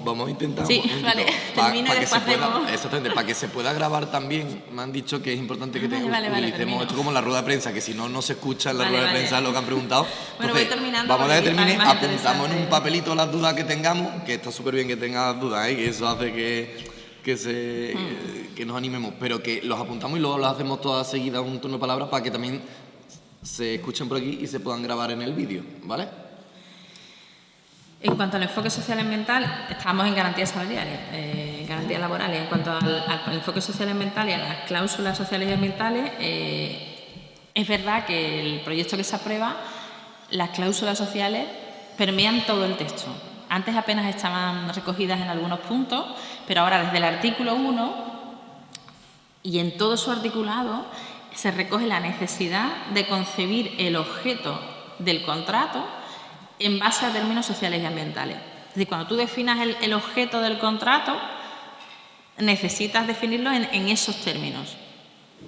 Vamos a intentar. Sí, vale, termino y después hacemos... Exactamente, para que se pueda grabar también, me han dicho que es importante que utilicemos esto como la rueda de prensa, que si no se escucha en la rueda de prensa lo que han preguntado. Bueno, voy terminando. Vamos a terminar, apuntamos en un papelito las dudas que tengamos, que está súper bien que tengas dudas, que eso hace que nos animemos, pero que los apuntamos y luego los hacemos todas seguidas un turno de palabras para que también se escuchen por aquí y se puedan grabar en el vídeo, ¿vale? En cuanto al enfoque social y ambiental, estamos en garantías salariales, garantías laborales. En cuanto al enfoque social y ambiental y a las cláusulas sociales y ambientales, es verdad que el proyecto que se aprueba, las cláusulas sociales permean todo el texto. Antes apenas estaban recogidas en algunos puntos, pero ahora desde el artículo 1 y en todo su articulado se recoge la necesidad de concebir el objeto del contrato en base a términos sociales y ambientales. Es decir, cuando tú definas el objeto del contrato, necesitas definirlo en esos términos,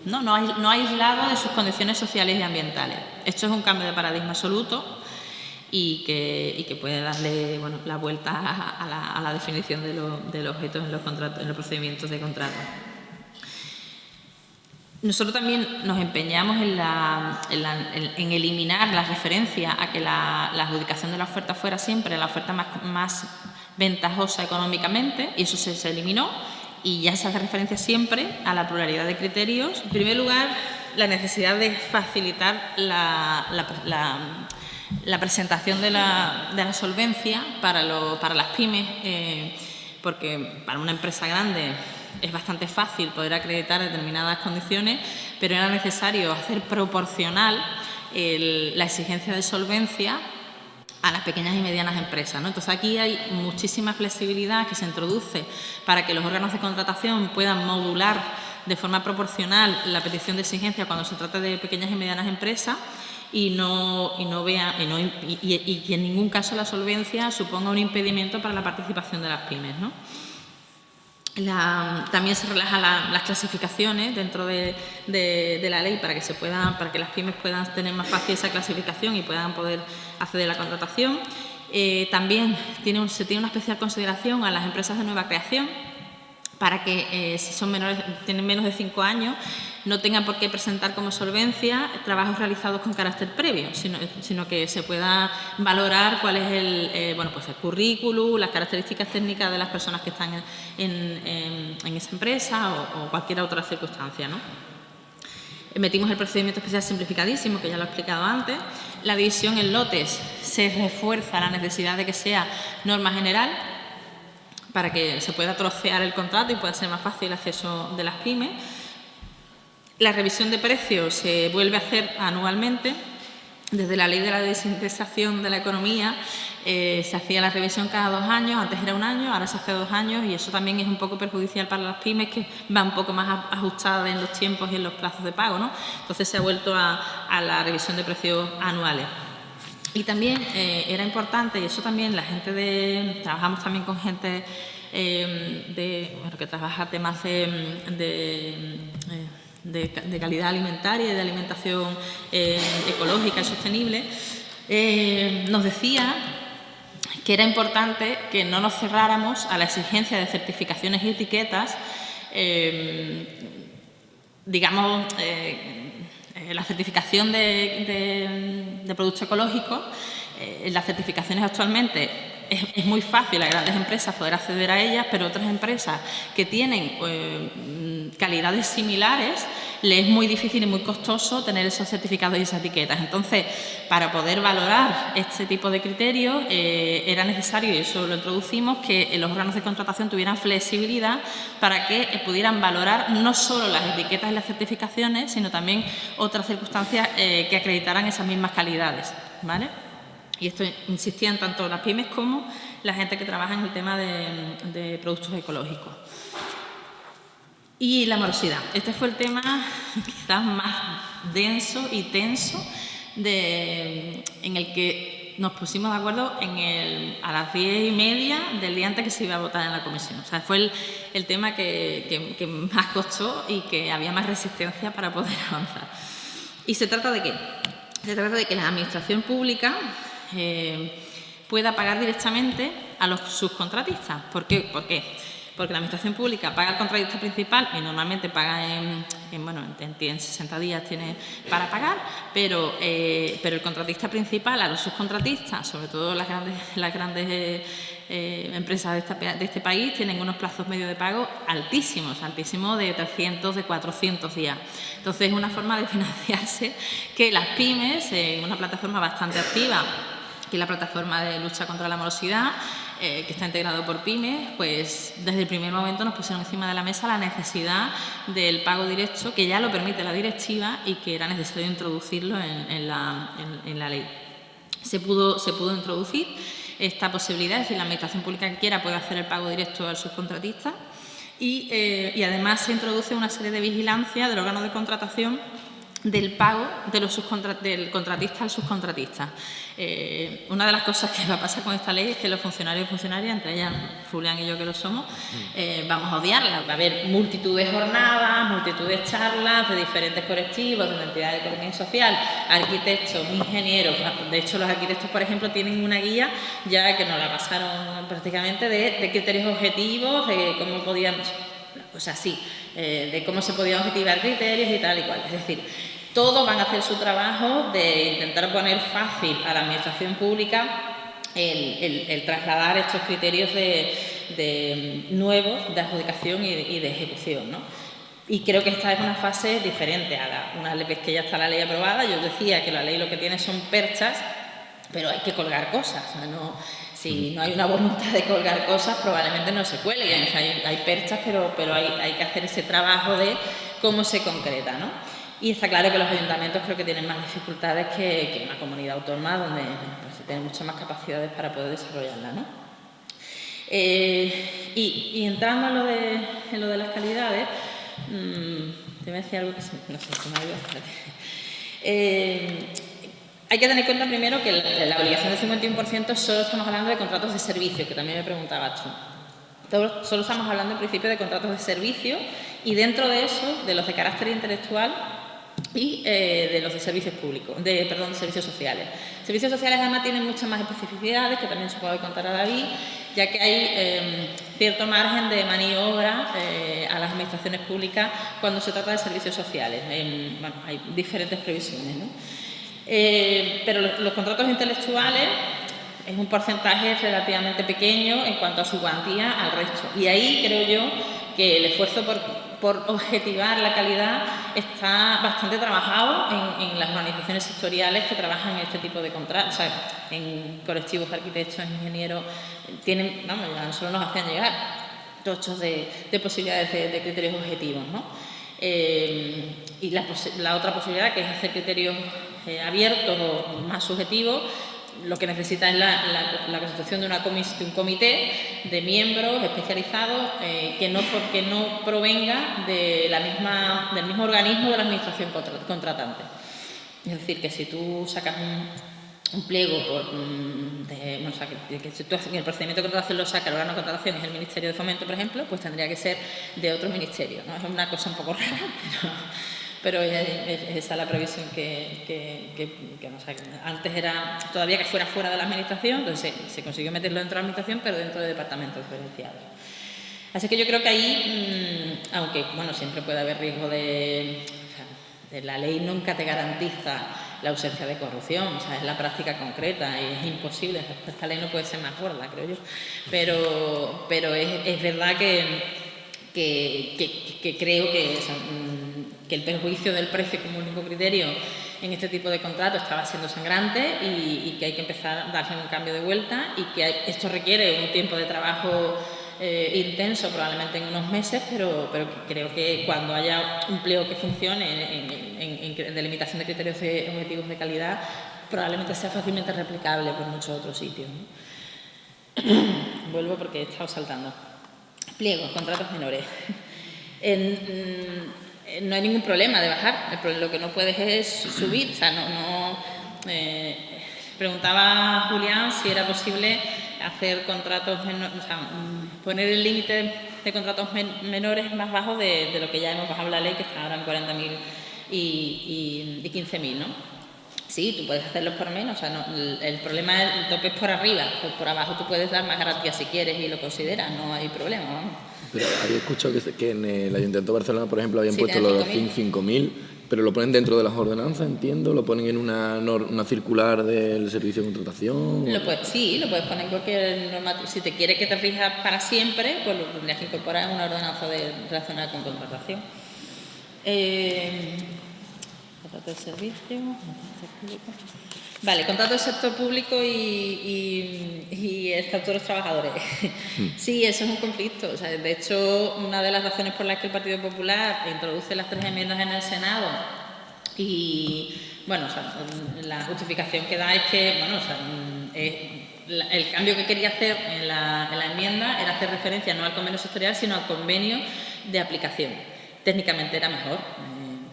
no aislado de sus condiciones sociales y ambientales. Esto es un cambio de paradigma absoluto y que puede darle la vuelta a la definición del objeto en los contratos, en los procedimientos de contrato. Nosotros también nos empeñamos en eliminar la referencia a que la adjudicación de la oferta fuera siempre la oferta más ventajosa económicamente, y eso se eliminó, y ya se hace referencia siempre a la pluralidad de criterios. En primer lugar, la necesidad de facilitar la presentación de la solvencia para las pymes, porque para una empresa grande es bastante fácil poder acreditar determinadas condiciones, pero era necesario hacer proporcional la exigencia de solvencia a las pequeñas y medianas empresas, ¿no? Entonces aquí hay muchísima flexibilidad que se introduce para que los órganos de contratación puedan modular de forma proporcional la petición de exigencia cuando se trata de pequeñas y medianas empresas y que en ningún caso la solvencia suponga un impedimento para la participación de las pymes, ¿no? También se relajan las clasificaciones dentro de la ley para que las pymes puedan tener más fácil esa clasificación y puedan poder acceder a la contratación. También se tiene una especial consideración a las empresas de nueva creación para que si son menores, tienen menos de 5 años, no tengan por qué presentar como solvencia trabajos realizados con carácter previo, sino que se pueda valorar cuál es el currículum, las características técnicas de las personas que están en esa empresa o cualquier otra circunstancia, ¿no? Metimos el procedimiento especial simplificadísimo, que ya lo he explicado antes. La división en lotes, se refuerza la necesidad de que sea norma general para que se pueda trocear el contrato y pueda ser más fácil el acceso de las pymes. La revisión de precios se vuelve a hacer anualmente. Desde la Ley de la Desindexación de la Economía se hacía la revisión cada 2 años, antes era 1 año, ahora se hace 2 años, y eso también es un poco perjudicial para las pymes, que va un poco más ajustada en los tiempos y en los plazos de pago, ¿no? Entonces se ha vuelto a la revisión de precios anuales. Y también era importante, y eso también trabajamos también con gente que trabaja temas de calidad alimentaria y de alimentación ecológica y sostenible, nos decía que era importante que no nos cerráramos a la exigencia de certificaciones y etiquetas, la certificación de productos ecológicos. Las certificaciones actualmente es muy fácil a grandes empresas poder acceder a ellas, pero otras empresas que tienen calidades similares, les es muy difícil y muy costoso tener esos certificados y esas etiquetas. Entonces, para poder valorar este tipo de criterios, era necesario, y eso lo introducimos, que los órganos de contratación tuvieran flexibilidad para que pudieran valorar no solo las etiquetas y las certificaciones, sino también otras circunstancias que acreditaran esas mismas calidades, ¿vale? Y esto insistían tanto las pymes como la gente que trabaja en el tema de productos ecológicos. Y la morosidad. Este fue el tema quizás más denso y tenso en el que nos pusimos de acuerdo a las 10:30 del día antes que se iba a votar en la comisión. O sea, fue el tema que más costó y que había más resistencia para poder avanzar. ¿Y se trata de qué? Se trata de que la administración pública pueda pagar directamente a los subcontratistas. ¿Por qué? Porque la administración pública paga al contratista principal y normalmente paga en 60 días tiene para pagar, pero el contratista principal a los subcontratistas, sobre todo las grandes empresas de este país, tienen unos plazos medios de pago altísimos de 300, de 400 días. Entonces es una forma de financiarse que las pymes, en una plataforma bastante activa, que es la plataforma de lucha contra la morosidad, que está integrado por pymes, pues desde el primer momento nos pusieron encima de la mesa la necesidad del pago directo, que ya lo permite la directiva y que era necesario introducirlo en la ley. Se pudo introducir esta posibilidad, es decir, la administración pública que quiera puede hacer el pago directo al subcontratista y además se introduce una serie de vigilancia del órgano de contratación del pago del contratista al subcontratista. Una de las cosas que va a pasar con esta ley es que los funcionarios y funcionarias, entre ellas Julián y yo que lo somos, vamos a odiarla. Va a haber multitud de jornadas, multitud de charlas de diferentes colectivos, de entidades de economía social, arquitectos, ingenieros. De hecho, los arquitectos, por ejemplo, tienen una guía ya que nos la pasaron prácticamente de criterios objetivos, de cómo podíamos, de cómo se podían objetivar criterios y tal y cual. Es decir, todos van a hacer su trabajo de intentar poner fácil a la administración pública el trasladar estos criterios nuevos de adjudicación y de ejecución, ¿no? Y creo que esta es una fase diferente una vez que ya está la ley aprobada. Yo decía que la ley lo que tiene son perchas, pero hay que colgar cosas. O sea, si no hay una voluntad de colgar cosas, probablemente no se cuelguen. O sea, hay perchas, pero hay que hacer ese trabajo de cómo se concreta, ¿no? Y está claro que los ayuntamientos creo que tienen más dificultades que una comunidad autónoma donde se tienen muchas más capacidades para poder desarrollarla, ¿no? Y entrando en lo de las calidades, te voy a decir algo que no sé si me ha ido. Hay que tener en cuenta primero que la obligación del 51% solo estamos hablando de contratos de servicio, que también me preguntabas tú. Solo estamos hablando en principio de contratos de servicio y dentro de eso, de los de carácter intelectual y de los de servicios públicos, de servicios sociales. Servicios sociales además tienen muchas más especificidades, que también supongo que contará David, ya que hay cierto margen de maniobra a las administraciones públicas cuando se trata de servicios sociales. Bueno, hay diferentes previsiones, ¿no? Pero los contratos intelectuales es un porcentaje relativamente pequeño en cuanto a su cuantía al resto. Y ahí creo yo que el esfuerzo por objetivar la calidad está bastante trabajado en las organizaciones sectoriales que trabajan en este tipo de contratos, o sea, en colectivos de arquitectos, ingenieros, tienen, vamos, ya solo nos hacen llegar tochos de posibilidades de criterios objetivos, ¿no? Y la otra posibilidad, que es hacer criterios abiertos o más subjetivos, lo que necesita es la constitución de un comité de miembros especializados que no provenga del mismo organismo de la administración contratante. Es decir, que si tú sacas un pliego que si tú en el procedimiento de contratación lo saca el órgano de contratación, es el Ministerio de Fomento, por ejemplo, pues tendría que ser de otro ministerio, ¿no? Es una cosa un poco rara, pero es esa la previsión antes era todavía que fuera fuera de la administración, entonces se consiguió meterlo dentro de la administración, pero dentro de departamentos diferenciados. Así que yo creo que ahí, aunque bueno, siempre puede haber riesgo de la ley nunca te garantiza la ausencia de corrupción, o sea, es la práctica concreta y es imposible, esta ley no puede ser más gorda, creo yo, pero es verdad que creo que el perjuicio del precio como único criterio en este tipo de contratos estaba siendo sangrante y que hay que empezar a darle un cambio de vuelta y que esto requiere un tiempo de trabajo intenso, probablemente en unos meses, pero creo que cuando haya un pliego que funcione en delimitación de criterios objetivos de calidad, probablemente sea fácilmente replicable por muchos otros sitios, ¿no? Vuelvo porque he estado saltando. Pliegos, contratos menores. No hay ningún problema de bajar, lo que no puedes es subir. O sea, preguntaba Julián si era posible hacer contratos menores, o sea, poner el límite de contratos menores más bajo de lo que ya hemos bajado la ley, que está ahora en 40.000 y 15.000, ¿no? Sí, tú puedes hacerlos por menos, o sea, el problema es el tope es por arriba, por abajo tú puedes dar más garantías si quieres y lo consideras, no hay problema, vamos. Pero había escuchado que en el Ayuntamiento de Barcelona, por ejemplo, habían puesto los 5.000, pero lo ponen dentro de las ordenanzas, entiendo, lo ponen en una circular del servicio de contratación. Sí, lo puedes poner en cualquier normativa. Si te quiere que te rija para siempre, pues lo tendrías que incorporar en una ordenanza relacionada con contratación. Contrato de servicio, vale, contrato del sector público y el estatuto de los trabajadores. Sí, eso es un conflicto. O sea, de hecho, una de las razones por las que el Partido Popular introduce las 3 enmiendas en el Senado y, bueno, o sea, la justificación que da es que, bueno, o sea, el cambio que quería hacer en la enmienda era hacer referencia no al convenio sectorial, sino al convenio de aplicación. Técnicamente era mejor.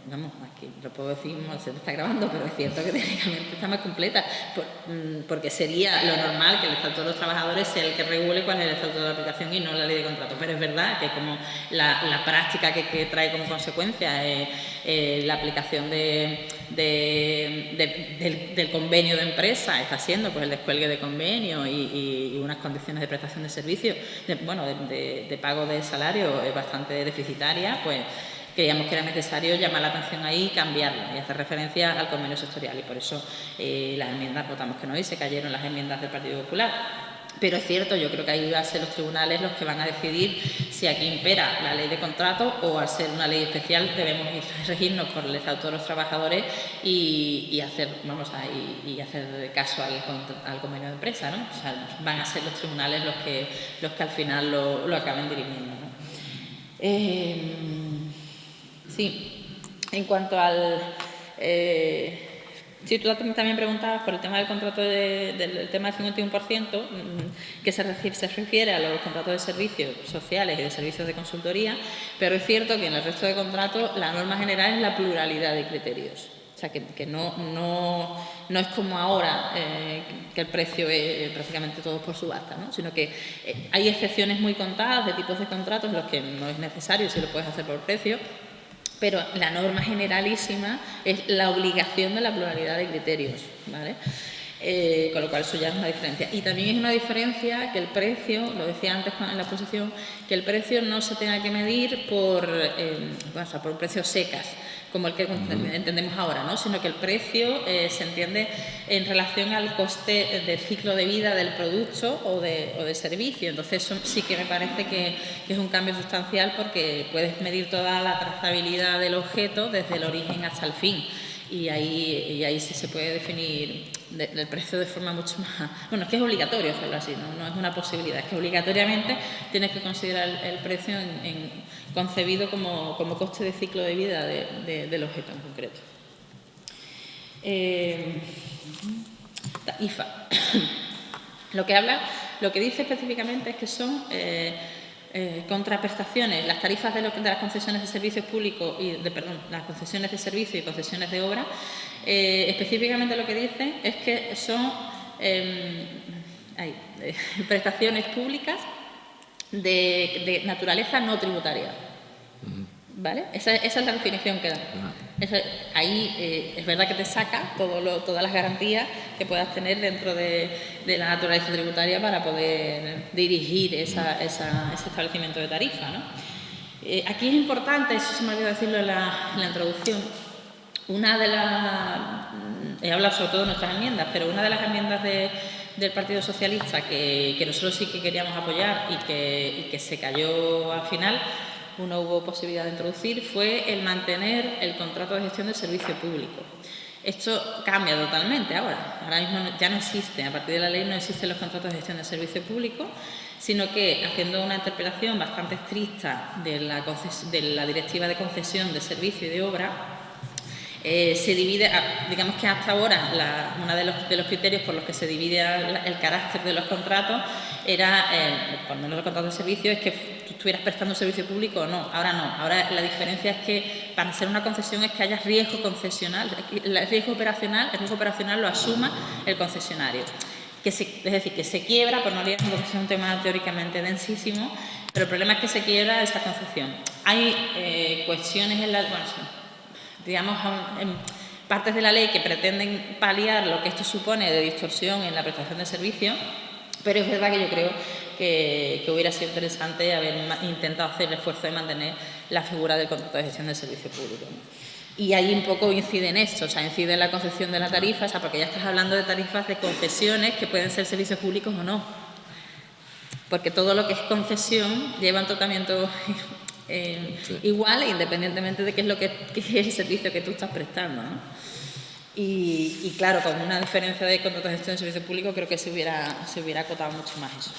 Vamos, aquí lo puedo decir, no se está grabando, pero es cierto que técnicamente está más completa, porque sería lo normal que el Estatuto de los Trabajadores sea el que regule cuál es el Estatuto de aplicación y no la ley de contrato. Pero es verdad que como la práctica que trae como consecuencia la aplicación del convenio de empresa está siendo pues el descuelgue de convenio y unas condiciones de prestación de servicios, de pago de salario bastante deficitaria, pues creíamos que era necesario llamar la atención ahí y cambiarlo y hacer referencia al convenio sectorial y por eso las enmiendas votamos que no y se cayeron las enmiendas del Partido Popular. Pero es cierto, yo creo que ahí va a ser los tribunales los que van a decidir si aquí impera la ley de contrato o al ser una ley especial debemos regirnos por el Estatuto de los Trabajadores y hacer caso al convenio de empresa, ¿no? O sea, van a ser los tribunales los que al final lo acaben dirimiendo, ¿no? Sí, en cuanto al... sí, tú también preguntabas por el tema del contrato del tema del 51%, que se refiere a los contratos de servicios sociales y de servicios de consultoría, pero es cierto que en el resto de contratos la norma general es la pluralidad de criterios. O sea, que no es como ahora, que el precio es prácticamente todo por subasta, ¿no? Sino que hay excepciones muy contadas de tipos de contratos en los que no es necesario si lo puedes hacer por precio, pero la norma generalísima es la obligación de la pluralidad de criterios, ¿vale? Con lo cual eso ya es una diferencia. Y también es una diferencia que el precio, lo decía antes en la exposición, que el precio no se tenga que medir por precios secas, como el que entendemos ahora, ¿no? Sino que el precio se entiende en relación al coste del ciclo de vida del producto o de servicio. Entonces eso sí que me parece que es un cambio sustancial, porque puedes medir toda la trazabilidad del objeto desde el origen hasta el fin. Y ahí sí se puede definir el precio de forma mucho más... Bueno, es que es obligatorio hacerlo así, no es una posibilidad, es que obligatoriamente tienes que considerar el precio concebido como coste de ciclo de vida del objeto en concreto. IFA. Lo que dice específicamente es que son contraprestaciones, las tarifas de las concesiones de servicios públicos las concesiones de servicio y concesiones de obra, específicamente lo que dicen es que son prestaciones públicas de naturaleza no tributaria. ¿Vale? Esa es la definición que da. Ahí es verdad que te saca todas las garantías que puedas tener dentro de la naturaleza tributaria para poder dirigir ese establecimiento de tarifa, ¿no? Aquí es importante, eso se me olvidó decirlo en la introducción, he hablado sobre todo de nuestras enmiendas, pero una de las enmiendas del Partido Socialista que nosotros sí que queríamos apoyar y que se cayó al final, no hubo posibilidad de introducir, fue el mantener el contrato de gestión del servicio público. Esto cambia totalmente ahora. Ahora mismo ya no existe, a partir de la ley no existen los contratos de gestión del servicio público, sino que, haciendo una interpretación bastante estricta de la Directiva de Concesión de Servicio y de Obra, se divide, digamos que hasta ahora uno de los criterios por los que se divide el carácter de los contratos era, por lo menos los contratos de servicio, es que tú estuvieras prestando un servicio público o no. Ahora no, ahora la diferencia es que para ser una concesión es que haya riesgo concesional, el riesgo operacional lo asuma el concesionario. Es decir, que se quiebra, por no olvidar porque es un tema teóricamente densísimo, pero el problema es que se quiebra esa concesión. Hay cuestiones digamos, en partes de la ley que pretenden paliar lo que esto supone de distorsión en la prestación de servicios, pero es verdad que yo creo que hubiera sido interesante haber intentado hacer el esfuerzo de mantener la figura del contrato de gestión del servicio público, ¿no? Y ahí un poco incide en esto, incide en la concepción de la tarifa, porque ya estás hablando de tarifas de concesiones que pueden ser servicios públicos o no, porque todo lo que es concesión lleva un tratamiento igual, independientemente de qué es el servicio que tú estás prestando, ¿no? Y claro, con una diferencia de contrato de gestión de servicio público, creo que se hubiera acotado mucho más eso.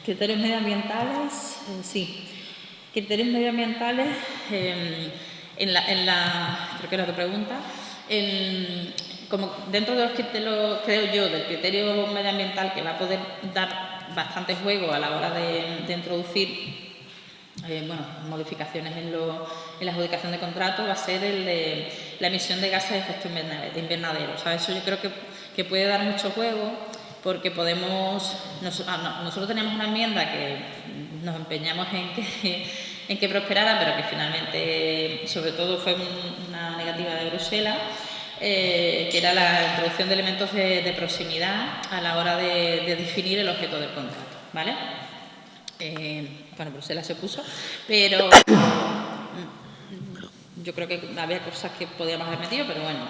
Criterios medioambientales, sí. Criterios medioambientales, creo que era tu pregunta, como dentro de creo yo, del criterio medioambiental, que va a poder dar bastante juego a la hora de introducir modificaciones en la adjudicación de contratos, va a ser el de la emisión de gases de efecto invernadero. O sea, eso yo creo que puede dar mucho juego, porque nosotros teníamos una enmienda que nos empeñamos en que prosperara, pero que finalmente, sobre todo, fue una negativa de Bruselas, que era la introducción de elementos de proximidad a la hora de definir el objeto del contrato, ¿vale? Bruselas se opuso, pero yo creo que había cosas que podíamos haber metido, pero bueno,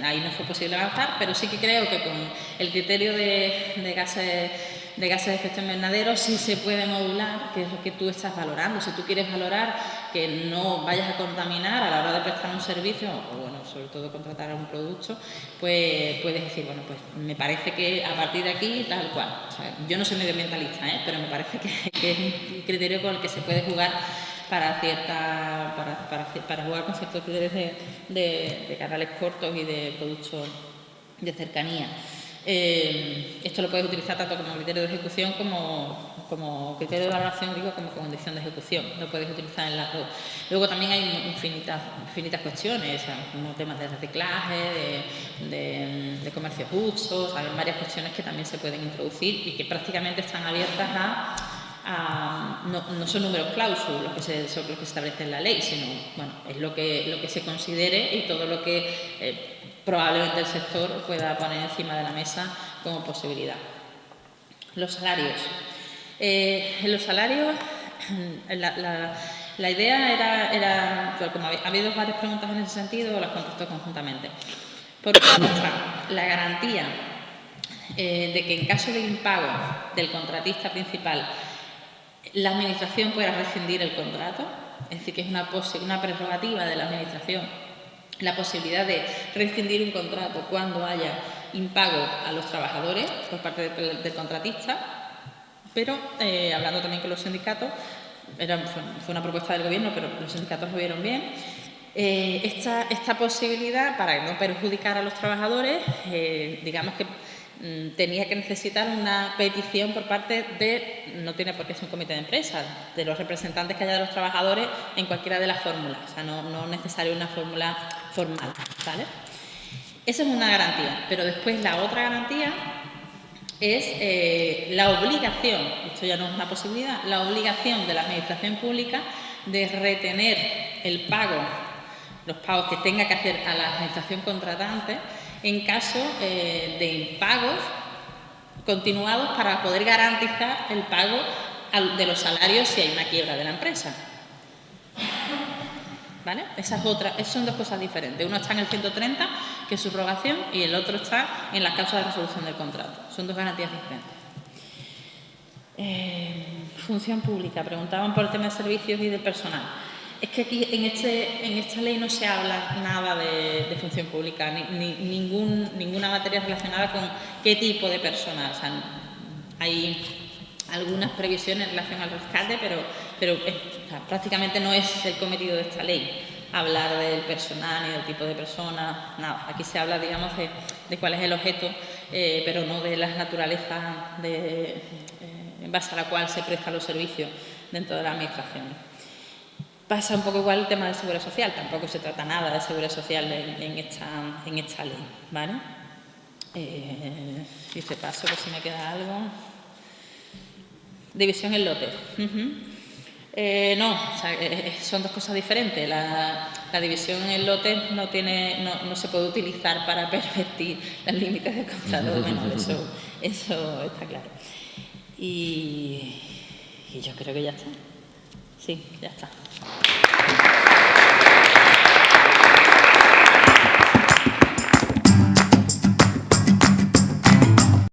ahí no fue posible avanzar, pero sí que creo que con el criterio de gases de efecto invernadero sí se puede modular, que es lo que tú estás valorando. Si tú quieres valorar que no vayas a contaminar a la hora de prestar un servicio, o sobre todo contratar un producto, pues puedes decir, pues me parece que a partir de aquí tal cual. O sea, yo no soy medioambientalista, pero me parece que es un criterio con el que se puede jugar para jugar con ciertos criterios de canales cortos y de productos de cercanía. Esto lo puedes utilizar tanto como criterio de ejecución como criterio de valoración, como condición de ejecución. Lo puedes utilizar en las dos. Luego también hay infinitas cuestiones, como temas de reciclaje, de comercio justo, hay varias cuestiones que también se pueden introducir y que prácticamente están abiertas no son números clausus los que se establece en la ley, sino es lo que se considere y todo lo que probablemente el sector pueda poner encima de la mesa como posibilidad. Los salarios. En los salarios, la idea era, como ha habido varias preguntas en ese sentido, las contesto conjuntamente. Por una parte, la garantía de que en caso de impago del contratista principal, la Administración pueda rescindir el contrato, es decir, que es una prerrogativa de la Administración la posibilidad de rescindir un contrato cuando haya impago a los trabajadores por parte del contratista, pero hablando también con los sindicatos, fue una propuesta del Gobierno, pero los sindicatos lo vieron bien. Esta posibilidad, para no perjudicar a los trabajadores, digamos que tenía que necesitar una petición por parte no tiene por qué ser un comité de empresa, de los representantes que haya de los trabajadores en cualquiera de las fórmulas, o sea, no es necesario una fórmula formal, ¿vale? Esa es una garantía, pero después la otra garantía es la obligación, esto ya no es una posibilidad, la obligación de la Administración Pública de retener el pago, los pagos que tenga que hacer a la Administración contratante en caso de impagos continuados para poder garantizar el pago de los salarios si hay una quiebra de la empresa. ¿Vale? Esas son dos cosas diferentes. Uno está en el 130, que es subrogación, y el otro está en la causa de resolución del contrato. Son dos garantías diferentes. Función pública. Preguntaban por el tema de servicios y del personal. Es que aquí en esta ley no se habla nada de función pública, ninguna materia relacionada con qué tipo de personal. O sea, hay algunas previsiones en relación al rescate, pero o sea, prácticamente no es el cometido de esta ley hablar del personal ni del tipo de persona, nada. Aquí se habla, digamos, de cuál es el objeto, pero no de las naturalezas en base a la cual se prestan los servicios dentro de la Administración. Pasa un poco igual el tema de Seguridad Social, tampoco se trata nada de Seguridad Social en esta ley, ¿vale? Si te paso, por si me queda algo. División en lotes. No, o sea, son dos cosas diferentes. La división en lotes no se puede utilizar para pervertir los límites de contrato de menor, eso está claro. Y yo creo que ya está. Sí, ya está.